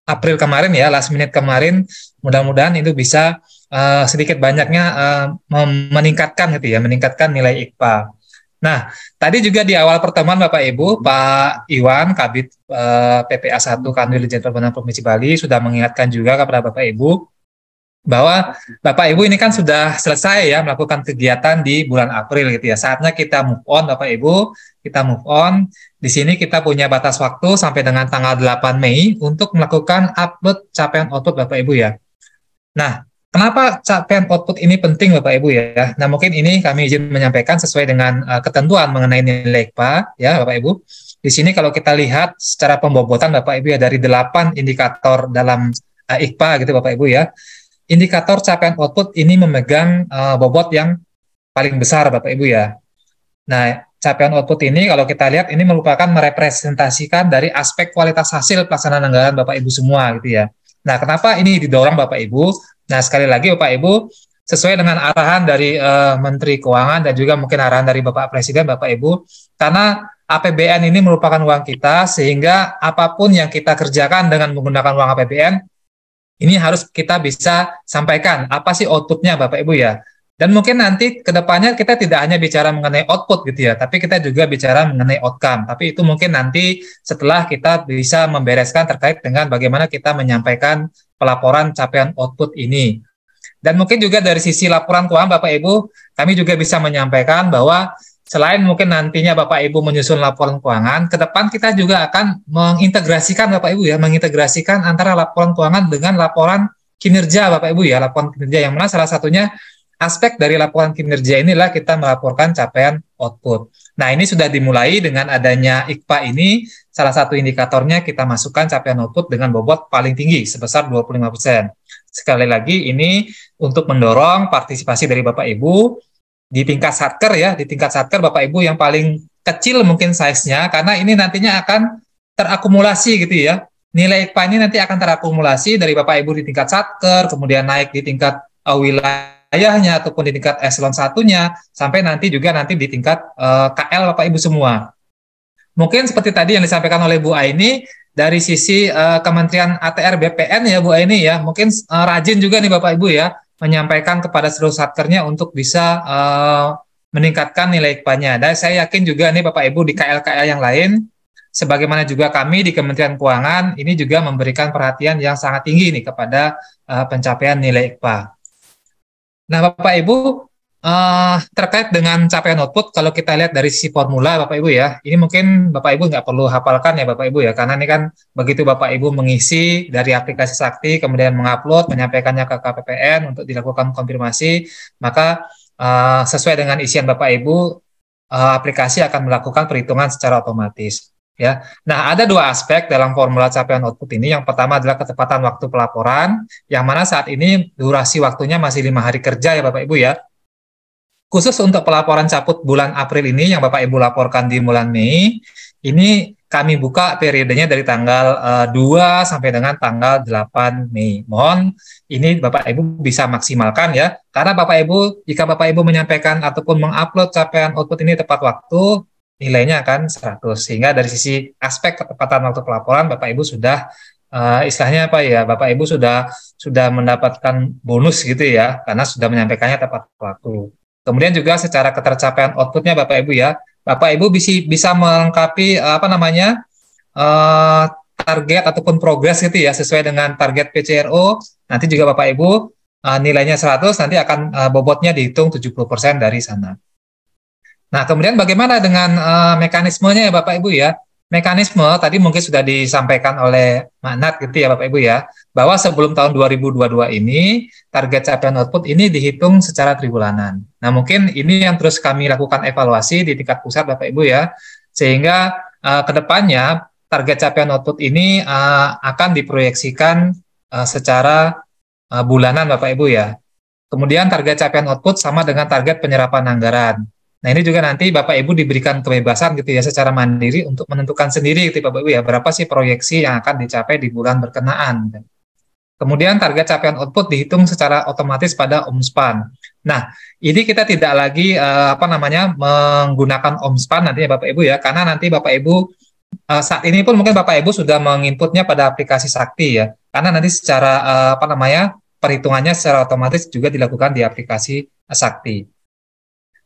April kemarin ya, last minute kemarin, mudah-mudahan itu bisa sedikit banyaknya meningkatkan gitu ya, meningkatkan nilai IKPA. Nah, tadi juga di awal pertemuan Bapak Ibu, Pak Iwan, Kabid PPA 1 Kanwil Dijen Perbendaharaan Provinsi Bali sudah mengingatkan juga kepada Bapak Ibu bahwa Bapak Ibu ini kan sudah selesai ya melakukan kegiatan di bulan April gitu ya. Saatnya kita move on Bapak Ibu, kita move on. Di sini kita punya batas waktu sampai dengan tanggal 8 Mei untuk melakukan upload capaian output Bapak Ibu ya. Nah, kenapa capaian output ini penting Bapak Ibu ya? Nah mungkin ini kami izin menyampaikan sesuai dengan ketentuan mengenai nilai IKPA ya Bapak Ibu. Di sini kalau kita lihat secara pembobotan Bapak Ibu ya dari 8 indikator dalam IKPA gitu Bapak Ibu ya. Indikator capaian output ini memegang bobot yang paling besar Bapak Ibu ya. Nah capaian output ini kalau kita lihat ini merupakan merepresentasikan dari aspek kualitas hasil pelaksanaan anggaran Bapak Ibu semua gitu ya. Nah kenapa ini didorong Bapak Ibu? Nah, sekali lagi Bapak Ibu, sesuai dengan arahan dari Menteri Keuangan dan juga mungkin arahan dari Bapak Presiden, Bapak Ibu, karena APBN ini merupakan uang kita, sehingga apapun yang kita kerjakan dengan menggunakan uang APBN, ini harus kita bisa sampaikan apa sih outputnya Bapak Ibu ya. Dan mungkin nanti ke depannya kita tidak hanya bicara mengenai output gitu ya, tapi kita juga bicara mengenai outcome. Tapi itu mungkin nanti setelah kita bisa membereskan terkait dengan bagaimana kita menyampaikan pelaporan capaian output ini. Dan mungkin juga dari sisi laporan keuangan Bapak Ibu, kami juga bisa menyampaikan bahwa selain mungkin nantinya Bapak Ibu menyusun laporan keuangan, ke depan kita juga akan mengintegrasikan Bapak Ibu ya, mengintegrasikan antara laporan keuangan dengan laporan kinerja Bapak Ibu ya, laporan kinerja yang mana salah satunya aspek dari laporan kinerja inilah kita melaporkan capaian output. Nah, ini sudah dimulai dengan adanya IKPA ini, salah satu indikatornya kita masukkan capaian output dengan bobot paling tinggi sebesar 25%. Sekali lagi ini untuk mendorong partisipasi dari Bapak Ibu di tingkat satker ya, di tingkat satker Bapak Ibu yang paling kecil mungkin size-nya, karena ini nantinya akan terakumulasi gitu ya. Nilai IKPA ini nanti akan terakumulasi dari Bapak Ibu di tingkat satker, kemudian naik di tingkat wilayahnya ataupun di tingkat eselon 1-nya, sampai nanti juga nanti di tingkat KL Bapak Ibu semua. Mungkin seperti tadi yang disampaikan oleh Bu Aini, dari sisi Kementerian ATR BPN ya Bu Aini ya, mungkin rajin juga nih Bapak Ibu ya, menyampaikan kepada seluruh satkernya untuk bisa meningkatkan nilai IKPA-nya. Dan saya yakin juga nih Bapak Ibu di KL-KL yang lain, sebagaimana juga kami di Kementerian Keuangan, ini juga memberikan perhatian yang sangat tinggi nih kepada pencapaian nilai IKPA. Nah Bapak Ibu, terkait dengan capaian output, kalau kita lihat dari sisi formula Bapak Ibu ya, ini mungkin Bapak Ibu nggak perlu hafalkan ya Bapak Ibu ya, karena ini kan begitu Bapak Ibu mengisi dari aplikasi Sakti, kemudian mengupload, menyampaikannya ke KPPN untuk dilakukan konfirmasi, maka sesuai dengan isian Bapak Ibu, aplikasi akan melakukan perhitungan secara otomatis. Ya, nah ada dua aspek dalam formula capaian output ini. Yang pertama adalah ketepatan waktu pelaporan, yang mana saat ini durasi waktunya masih 5 hari kerja ya Bapak Ibu ya. Khusus untuk pelaporan caput bulan April ini yang Bapak Ibu laporkan di bulan Mei, ini kami buka periodenya dari tanggal 2 sampai dengan tanggal 8 Mei. Mohon ini Bapak Ibu bisa maksimalkan ya, karena Bapak Ibu, jika Bapak Ibu menyampaikan ataupun mengupload capaian output ini tepat waktu, nilainya akan 100. Sehingga dari sisi aspek ketepatan waktu pelaporan, Bapak Ibu sudah istilahnya apa ya, Bapak Ibu sudah mendapatkan bonus gitu ya, karena sudah menyampaikannya tepat waktu. Kemudian juga secara ketercapaian outputnya Bapak Ibu ya, Bapak Ibu bisa melengkapi target ataupun progres gitu ya, sesuai dengan target PCRO. Nanti juga Bapak Ibu nilainya 100, nanti akan bobotnya dihitung 70% dari sana. Nah, kemudian bagaimana dengan mekanismenya ya Bapak Ibu ya? Mekanisme tadi mungkin sudah disampaikan oleh Mak Nat gitu ya Bapak Ibu ya, bahwa sebelum tahun 2022 ini, target capaian output ini dihitung secara tribulanan. Nah, mungkin ini yang terus kami lakukan evaluasi di tingkat pusat Bapak Ibu ya, sehingga ke depannya target capaian output ini akan diproyeksikan secara bulanan Bapak Ibu ya. Kemudian target capaian output sama dengan target penyerapan anggaran. Nah, ini juga nanti Bapak Ibu diberikan kebebasan gitu ya secara mandiri untuk menentukan sendiri gitu Bapak Ibu ya, berapa sih proyeksi yang akan dicapai di bulan berkenaan. Kemudian target capaian output dihitung secara otomatis pada OMSPAN. Nah, ini kita tidak lagi menggunakan OMSPAN nantinya Bapak Ibu ya, karena nanti Bapak Ibu saat ini pun mungkin Bapak Ibu sudah menginputnya pada aplikasi Sakti ya, karena nanti secara perhitungannya secara otomatis juga dilakukan di aplikasi Sakti.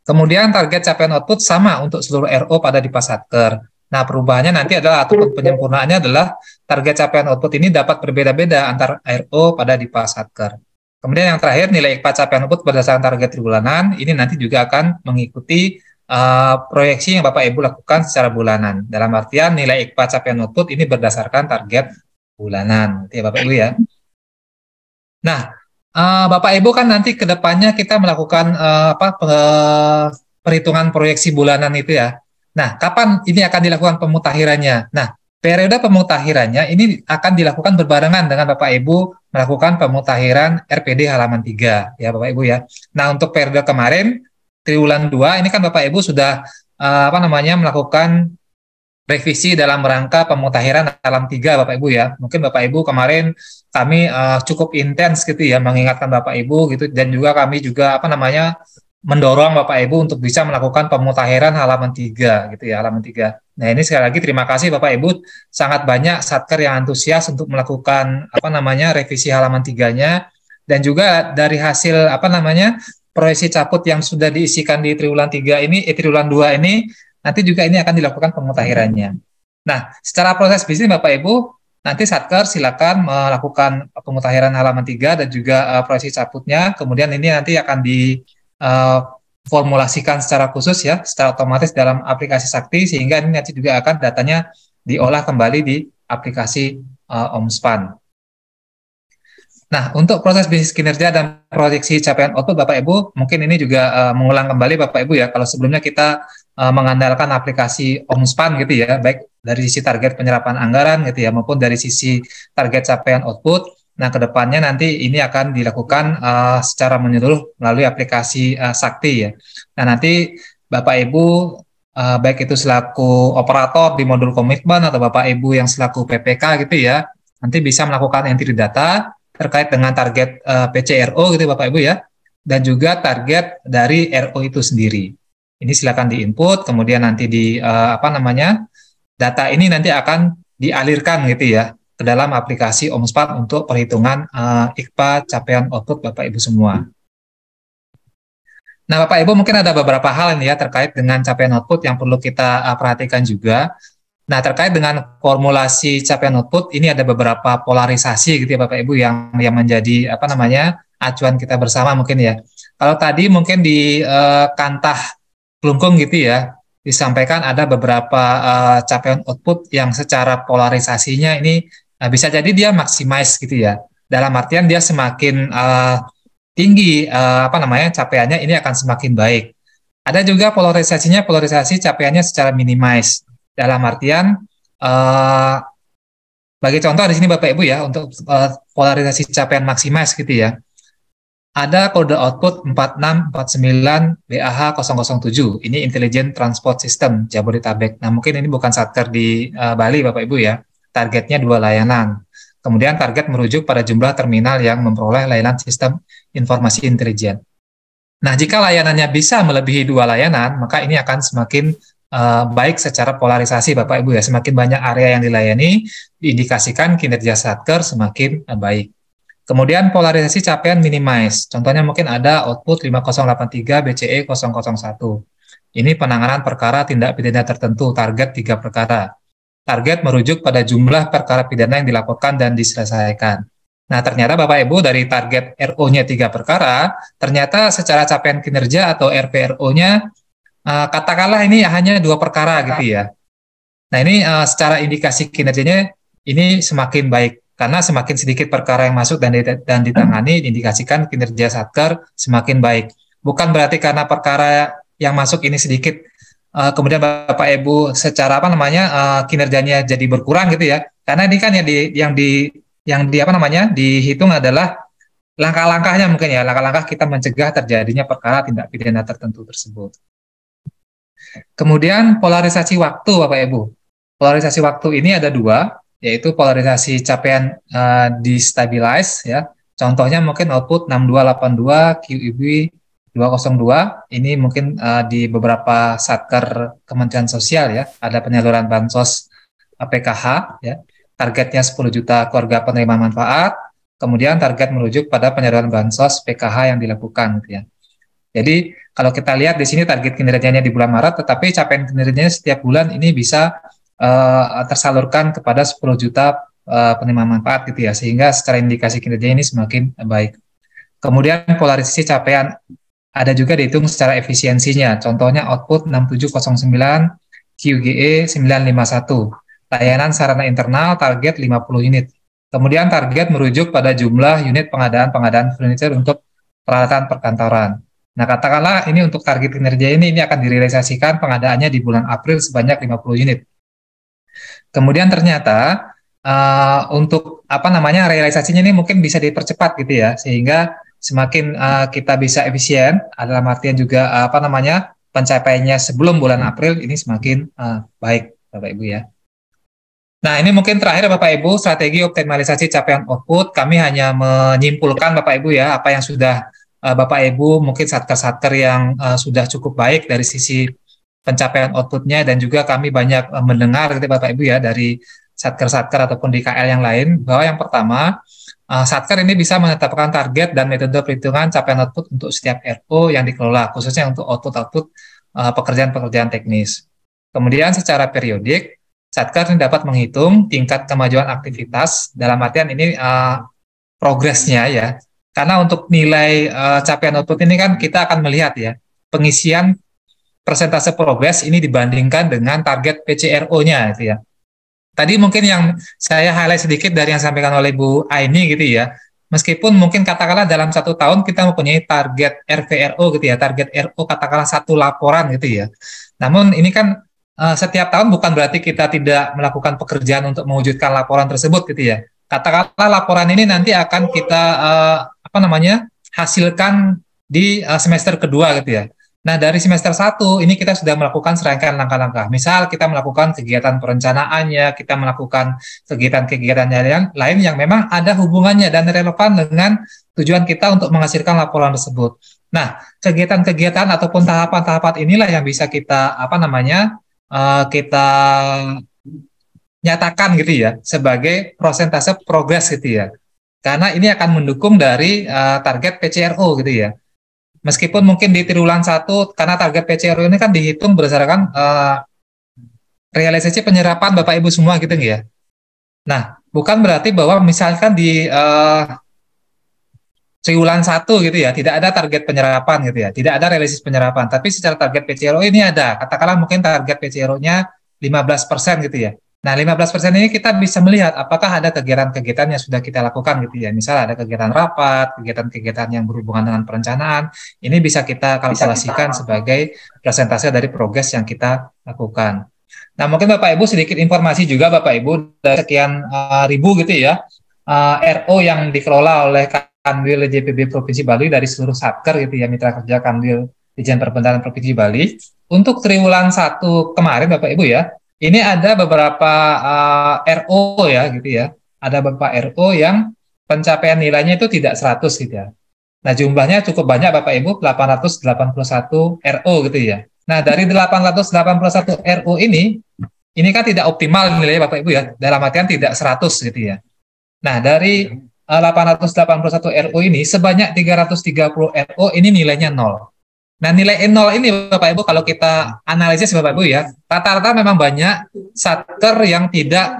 Kemudian target capaian output sama untuk seluruh RO pada Dipasatker. Nah, perubahannya nanti adalah ataupun penyempurnaannya adalah target capaian output ini dapat berbeda-beda antar RO pada Dipasatker. Kemudian yang terakhir, nilai IKPA capaian output berdasarkan target tribulanan, ini nanti juga akan mengikuti proyeksi yang Bapak Ibu lakukan secara bulanan. Dalam artian nilai IKPA capaian output ini berdasarkan target bulanan. Ya Bapak Ibu ya. Nah, Bapak Ibu kan nanti ke depannya kita melakukan perhitungan proyeksi bulanan itu ya. Nah, kapan ini akan dilakukan pemutakhirannya? Nah, periode pemutakhirannya ini akan dilakukan berbarengan dengan Bapak Ibu melakukan pemutakhiran RPD halaman 3 ya Bapak Ibu ya. Nah, untuk periode kemarin triwulan 2 ini kan Bapak Ibu sudah melakukan revisi dalam rangka pemutahiran Halam 3 Bapak Ibu ya. Mungkin Bapak Ibu kemarin kami cukup intens gitu ya mengingatkan Bapak Ibu gitu, dan juga kami juga mendorong Bapak Ibu untuk bisa melakukan pemutahiran halaman 3 gitu ya, halaman 3. Nah, ini sekali lagi terima kasih Bapak Ibu, sangat banyak satker yang antusias untuk melakukan revisi halaman 3-nya, dan juga dari hasil proyeksi caput yang sudah diisikan di triwulan 3 ini, triwulan 2 ini, nanti juga ini akan dilakukan pemutahirannya. Nah, secara proses bisnis Bapak Ibu, nanti satker silakan melakukan pemutahiran halaman 3 dan juga proyeksi caputnya, kemudian ini nanti akan formulasikan secara khusus ya, secara otomatis dalam aplikasi Sakti, sehingga ini nanti juga akan datanya diolah kembali di aplikasi Omspan. Nah, untuk proses bisnis kinerja dan proyeksi capaian output Bapak Ibu, mungkin ini juga mengulang kembali Bapak Ibu ya, kalau sebelumnya kita mengandalkan aplikasi Omspan gitu ya, baik dari sisi target penyerapan anggaran gitu ya, maupun dari sisi target capaian output. Nah, kedepannya nanti ini akan dilakukan secara menyeluruh melalui aplikasi Sakti ya. Nah, nanti Bapak Ibu baik itu selaku operator di modul komitmen atau Bapak Ibu yang selaku PPK gitu ya, nanti bisa melakukan entry data terkait dengan target PCRO gitu Bapak Ibu ya, dan juga target dari RO itu sendiri. Ini silakan di-input, kemudian nanti data ini nanti akan dialirkan gitu ya ke dalam aplikasi Omspan untuk perhitungan IKPA capaian output Bapak Ibu semua. Nah, Bapak Ibu mungkin ada beberapa hal ini ya terkait dengan capaian output yang perlu kita perhatikan juga. Nah, terkait dengan formulasi capaian output, ini ada beberapa polarisasi gitu ya Bapak Ibu yang menjadi acuan kita bersama mungkin ya. Kalau tadi mungkin di Kantah Kelungkung gitu ya, disampaikan ada beberapa capaian output yang secara polarisasinya ini bisa jadi dia maximize gitu ya. Dalam artian dia semakin tinggi capaiannya ini akan semakin baik. Ada juga polarisasi capaiannya secara minimize. Dalam artian bagi contoh di sini Bapak Ibu ya, untuk polarisasi capaian maximize gitu ya. Ada kode output 4649 BAH007. Ini Intelligent Transport System Jabodetabek. Nah, mungkin ini bukan satker di Bali Bapak Ibu ya. Targetnya 2 layanan. Kemudian target merujuk pada jumlah terminal yang memperoleh layanan sistem informasi intelijen. Nah, jika layanannya bisa melebihi 2 layanan, maka ini akan semakin baik secara polarisasi Bapak Ibu ya. Semakin banyak area yang dilayani, diindikasikan kinerja satker semakin baik. Kemudian polarisasi capaian minimize. Contohnya mungkin ada output 5083 BCE 001. Ini penanganan perkara tindak pidana tertentu, target 3 perkara. Target merujuk pada jumlah perkara pidana yang dilaporkan dan diselesaikan. Nah, ternyata Bapak Ibu dari target RO-nya 3 perkara, ternyata secara capaian kinerja atau RPRO-nya katakanlah ini hanya 2 perkara gitu ya. Nah, ini secara indikasi kinerjanya ini semakin baik karena semakin sedikit perkara yang masuk dan ditangani, diindikasikan kinerja satker semakin baik. Bukan berarti karena perkara yang masuk ini sedikit kemudian Bapak Ibu secara kinerjanya jadi berkurang gitu ya. Karena ini kan yang dihitung adalah langkah-langkahnya mungkin ya, langkah-langkah kita mencegah terjadinya perkara tindak pidana tertentu tersebut. Kemudian polarisasi waktu Bapak Ibu. Polarisasi waktu ini ada 2, yaitu polarisasi capaian destabilize ya. Contohnya mungkin output 6282 QIB 202, ini mungkin di beberapa satker Kementerian Sosial ya, ada penyaluran bansos PKH ya. Targetnya 10 juta keluarga penerima manfaat, kemudian target merujuk pada penyaluran bansos PKH yang dilakukan gitu ya. Jadi kalau kita lihat di sini target kinerjanya di bulan Maret, tetapi capaian kinerjanya setiap bulan ini bisa tersalurkan kepada 10 juta penerima manfaat gitu ya, sehingga secara indikasi kinerja ini semakin baik. Kemudian polarisasi capaian ada juga dihitung secara efisiensinya. Contohnya output 6709 QGE 951. Layanan sarana internal target 50 unit. Kemudian target merujuk pada jumlah unit pengadaan furniture untuk peralatan perkantoran. Nah, katakanlah ini untuk target kinerja ini akan direalisasikan pengadaannya di bulan April sebanyak 50 unit. Kemudian ternyata untuk realisasinya ini mungkin bisa dipercepat gitu ya, sehingga semakin kita bisa efisien, dalam artian juga pencapaiannya sebelum bulan April ini semakin baik. Bapak Ibu ya. Nah, ini mungkin terakhir Bapak Ibu, strategi optimalisasi capaian output. Kami hanya menyimpulkan Bapak Ibu ya, apa yang sudah Bapak Ibu, mungkin satker-satker yang sudah cukup baik dari sisi pencapaian outputnya, dan juga kami banyak mendengar gitu Bapak Ibu ya, dari satker-satker ataupun di KL yang lain, bahwa yang pertama, satker ini bisa menetapkan target dan metode perhitungan capaian output untuk setiap RO yang dikelola, khususnya untuk output-output pekerjaan-pekerjaan teknis. Kemudian secara periodik, satker ini dapat menghitung tingkat kemajuan aktivitas, dalam artian ini progresnya ya. Karena untuk nilai capaian output ini kan kita akan melihat ya, pengisian persentase progres ini dibandingkan dengan target PCRO-nya gitu ya. Tadi mungkin yang saya highlight sedikit dari yang disampaikan oleh Bu Aini gitu ya. Meskipun mungkin katakanlah dalam 1 tahun kita mempunyai target RVRO gitu ya, target RO katakanlah 1 laporan gitu ya. Namun ini kan setiap tahun bukan berarti kita tidak melakukan pekerjaan untuk mewujudkan laporan tersebut gitu ya. Katakanlah laporan ini nanti akan kita hasilkan di semester kedua gitu ya. Nah, dari semester 1 ini kita sudah melakukan serangkaian langkah-langkah. Misal kita melakukan kegiatan perencanaannya, kita melakukan kegiatan-kegiatan lain yang memang ada hubungannya dan relevan dengan tujuan kita untuk menghasilkan laporan tersebut. Nah, kegiatan-kegiatan ataupun tahapan-tahapan inilah yang bisa kita kita nyatakan gitu ya sebagai persentase progres gitu ya. Karena ini akan mendukung dari target PCRO gitu ya. Meskipun mungkin di triwulan 1 karena target PCRO ini kan dihitung berdasarkan realisasi penyerapan Bapak Ibu semua gitu ya. Nah, bukan berarti bahwa misalkan di triwulan 1 gitu ya, tidak ada target penyerapan gitu ya, tidak ada realisasi penyerapan, tapi secara target PCRO ini ada. Katakanlah mungkin target PCRO-nya 15% gitu ya. Nah, 15% ini kita bisa melihat apakah ada kegiatan-kegiatan yang sudah kita lakukan gitu ya. Misal ada kegiatan rapat, kegiatan-kegiatan yang berhubungan dengan perencanaan, ini bisa kita kalkulasikan sebagai persentase dari progres yang kita lakukan. Nah, mungkin Bapak Ibu sedikit informasi juga Bapak Ibu, dari sekian ribu gitu ya, RO yang dikelola oleh Kanwil JPB Provinsi Bali dari seluruh satker gitu ya, mitra kerja Kanwil Dijen Perbendaharaan Provinsi Bali. Untuk triwulan 1 kemarin Bapak Ibu ya, ini ada beberapa RO ya gitu ya. Ada beberapa RO yang pencapaian nilainya itu tidak 100 gitu ya. Nah, jumlahnya cukup banyak Bapak Ibu, 881 RO gitu ya. Nah, dari 881 RO ini kan tidak optimal nilainya Bapak Ibu ya. Dalam artian tidak 100 gitu ya. Nah, dari 881 RO ini sebanyak 330 RO ini nilainya 0. Nah, nilai 0 ini Bapak Ibu kalau kita analisis Bapak Ibu ya, rata-rata memang banyak satker yang tidak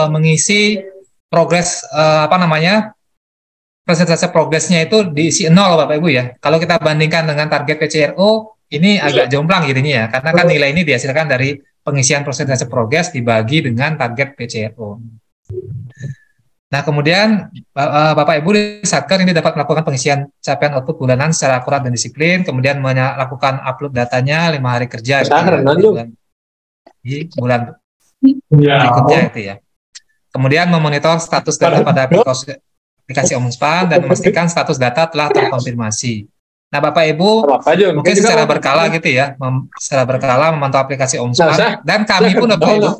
mengisi progres persentase progresnya itu diisi 0 Bapak Ibu ya. Kalau kita bandingkan dengan target PCRO ini agak jomplang jadinya ya, karena kan nilai ini dihasilkan dari pengisian persentase progres dibagi dengan target PCRO. Nah, kemudian Bapak Ibu di satker ini dapat melakukan pengisian capaian output bulanan secara akurat dan disiplin, kemudian melakukan upload datanya 5 hari kerja di bulan berikutnya itu ya. Kemudian memonitor status data pada aplikasi Ombudsman dan memastikan status data telah terkonfirmasi. Nah, Bapak Ibu mungkin secara berkala gitu ya, secara berkala memantau aplikasi Ombudsman, dan kami pun Bapak Ibu,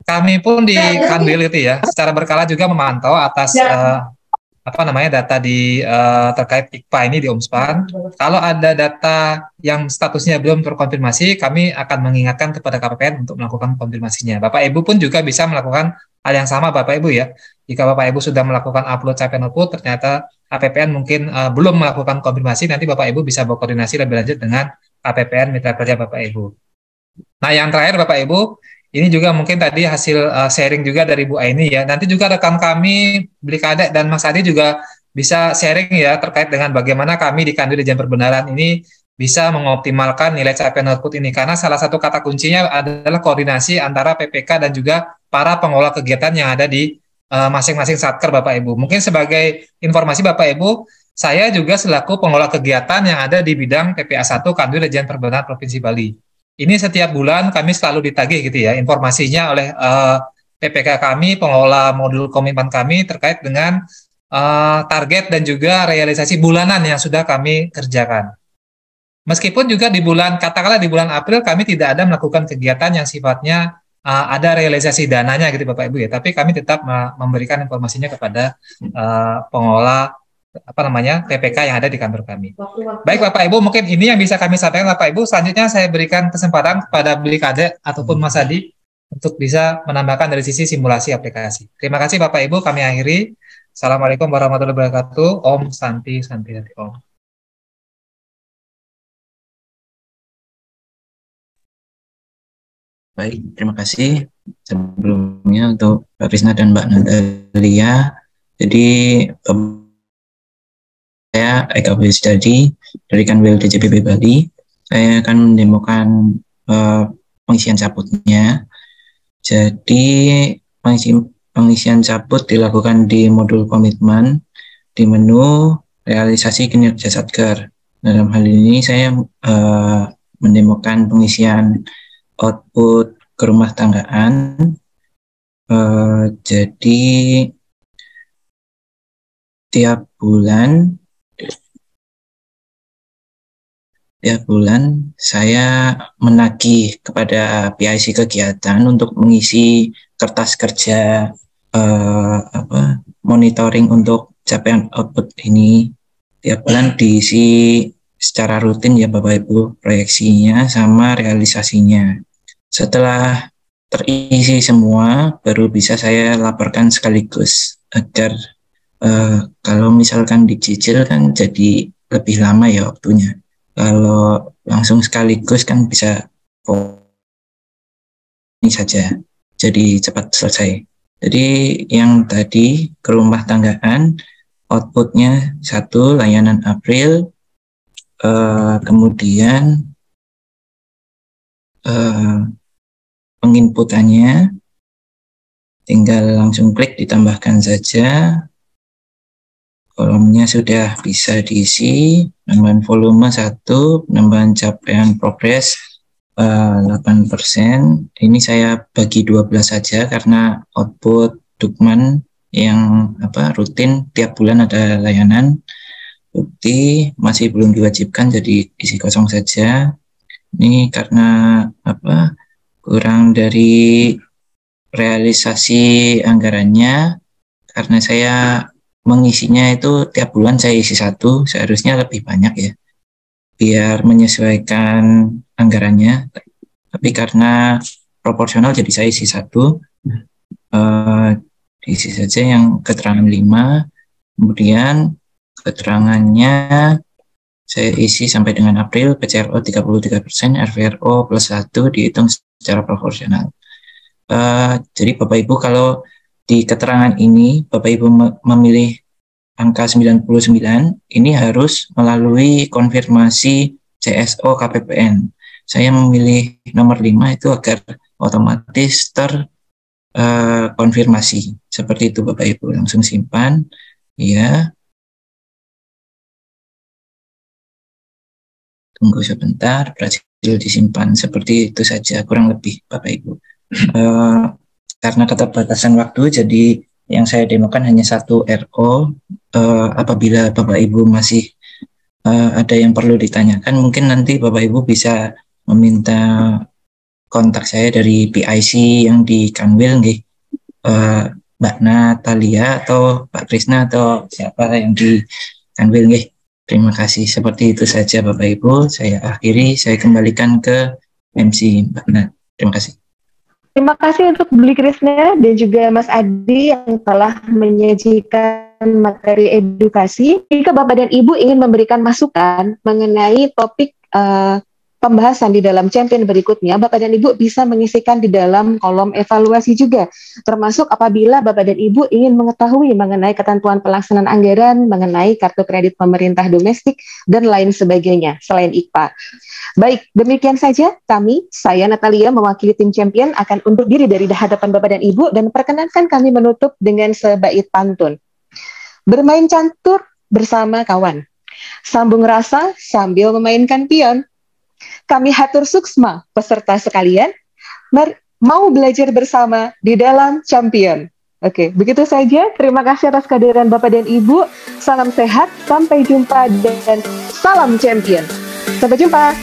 kami pun di Kanwil itu ya, secara berkala juga memantau atas data di terkait IKPA ini di Ombudsman. Kalau ada data yang statusnya belum terkonfirmasi, kami akan mengingatkan kepada KPPN untuk melakukan konfirmasinya. Bapak Ibu pun juga bisa melakukan hal yang sama Bapak Ibu ya. Jika Bapak Ibu sudah melakukan upload capaian output, ternyata KPPN mungkin belum melakukan konfirmasi, nanti Bapak Ibu bisa berkoordinasi lebih lanjut dengan KPPN mitra kerja Bapak Ibu. Nah, yang terakhir Bapak Ibu, ini juga mungkin tadi hasil sharing juga dari Bu Aini ya. Nanti juga rekan kami Beli Kadek dan Mas Adi juga bisa sharing ya terkait dengan bagaimana kami di Kanwil Dijen Perbendaharaan ini bisa mengoptimalkan nilai capaian output ini. Karena salah satu kata kuncinya adalah koordinasi antara PPK dan juga para pengelola kegiatan yang ada di masing-masing satker Bapak Ibu. Mungkin sebagai informasi Bapak Ibu, saya juga selaku pengelola kegiatan yang ada di bidang PPA 1 Kanwil Dijen Perbendaharaan Provinsi Bali. Ini setiap bulan kami selalu ditagih gitu ya informasinya oleh PPK kami, pengelola modul komitmen kami terkait dengan target dan juga realisasi bulanan yang sudah kami kerjakan. Meskipun juga di bulan, katakanlah di bulan April kami tidak ada melakukan kegiatan yang sifatnya ada realisasi dananya gitu Bapak Ibu ya, tapi kami tetap memberikan informasinya kepada pengelola PPK yang ada di kantor kami. Baik Bapak Ibu, mungkin ini yang bisa kami sampaikan Bapak Ibu. Selanjutnya saya berikan kesempatan kepada Beli Kade ataupun Mas Adi untuk bisa menambahkan dari sisi simulasi aplikasi. Terima kasih Bapak Ibu, kami akhiri. Assalamualaikum warahmatullahi wabarakatuh. Om Santi Santi Om. Baik, terima kasih sebelumnya untuk Mbak Krisna dan Mbak Natalia. Jadi saya Eka Wisdadi dari Kanwil DJPB Bali. Saya akan mendemokan pengisian cabutnya. Jadi pengisian cabut dilakukan di modul komitmen di menu realisasi kinerja Satker. Dalam hal ini saya mendemokan pengisian output kerumah tanggaan. Jadi tiap bulan saya menagih kepada PIC kegiatan untuk mengisi kertas kerja monitoring untuk capaian output ini. Tiap bulan diisi secara rutin ya Bapak Ibu, proyeksinya sama realisasinya. Setelah terisi semua, baru bisa saya laporkan sekaligus agar kalau misalkan dicicil kan jadi lebih lama ya waktunya. Kalau langsung sekaligus kan bisa ini saja, jadi cepat selesai. Jadi yang tadi ke rumah tanggaan, outputnya 1 layanan April, kemudian penginputannya tinggal langsung klik ditambahkan saja, kolomnya sudah bisa diisi, penambahan volume 1, penambahan capaian progres 8%. Ini saya bagi 12 saja karena output Dukman yang rutin tiap bulan ada layanan. Bukti masih belum diwajibkan, jadi isi kosong saja. Ini karena kurang dari realisasi anggarannya, karena saya mengisinya itu tiap bulan saya isi 1, seharusnya lebih banyak ya, biar menyesuaikan anggarannya. Tapi karena proporsional jadi saya isi 1, diisi saja yang keterangan 5, kemudian keterangannya saya isi sampai dengan April, PCRO 33%, RVRO plus 1 dihitung secara proporsional. Jadi Bapak Ibu kalau di keterangan ini Bapak Ibu memilih angka 99, ini harus melalui konfirmasi CSO KPPN. Saya memilih nomor 5 itu agar otomatis terkonfirmasi. Seperti itu Bapak Ibu, langsung simpan. Ya. Tunggu sebentar, berhasil disimpan. Seperti itu saja, kurang lebih Bapak Ibu. Karena keterbatasan waktu, jadi yang saya demokan hanya 1 RO. Apabila Bapak Ibu masih ada yang perlu ditanyakan, mungkin nanti Bapak Ibu bisa meminta kontak saya dari PIC yang di Kanwil, Mbak Natalia atau Pak Krisna atau siapa yang di Kanwil. Terima kasih. Seperti itu saja Bapak Ibu. Saya akhiri, saya kembalikan ke MC Mbak Nat. Terima kasih. Terima kasih untuk Beli Krisna dan juga Mas Adi yang telah menyajikan materi edukasi. Jika Bapak dan Ibu ingin memberikan masukan mengenai topik pembahasan di dalam champion berikutnya, Bapak dan Ibu bisa mengisikan di dalam kolom evaluasi juga, termasuk apabila Bapak dan Ibu ingin mengetahui mengenai ketentuan pelaksanaan anggaran, mengenai kartu kredit pemerintah domestik, dan lain sebagainya, selain IKPA. Baik, demikian saja saya Natalia mewakili tim champion akan undur diri dari hadapan Bapak dan Ibu, dan perkenankan kami menutup dengan sebait pantun. Bermain catur bersama kawan, sambung rasa sambil memainkan pion. Kami hatur suksma peserta sekalian, mau belajar bersama di dalam champion. Oke, begitu saja. Terima kasih atas kehadiran Bapak dan Ibu. Salam sehat, sampai jumpa dan salam champion. Sampai jumpa.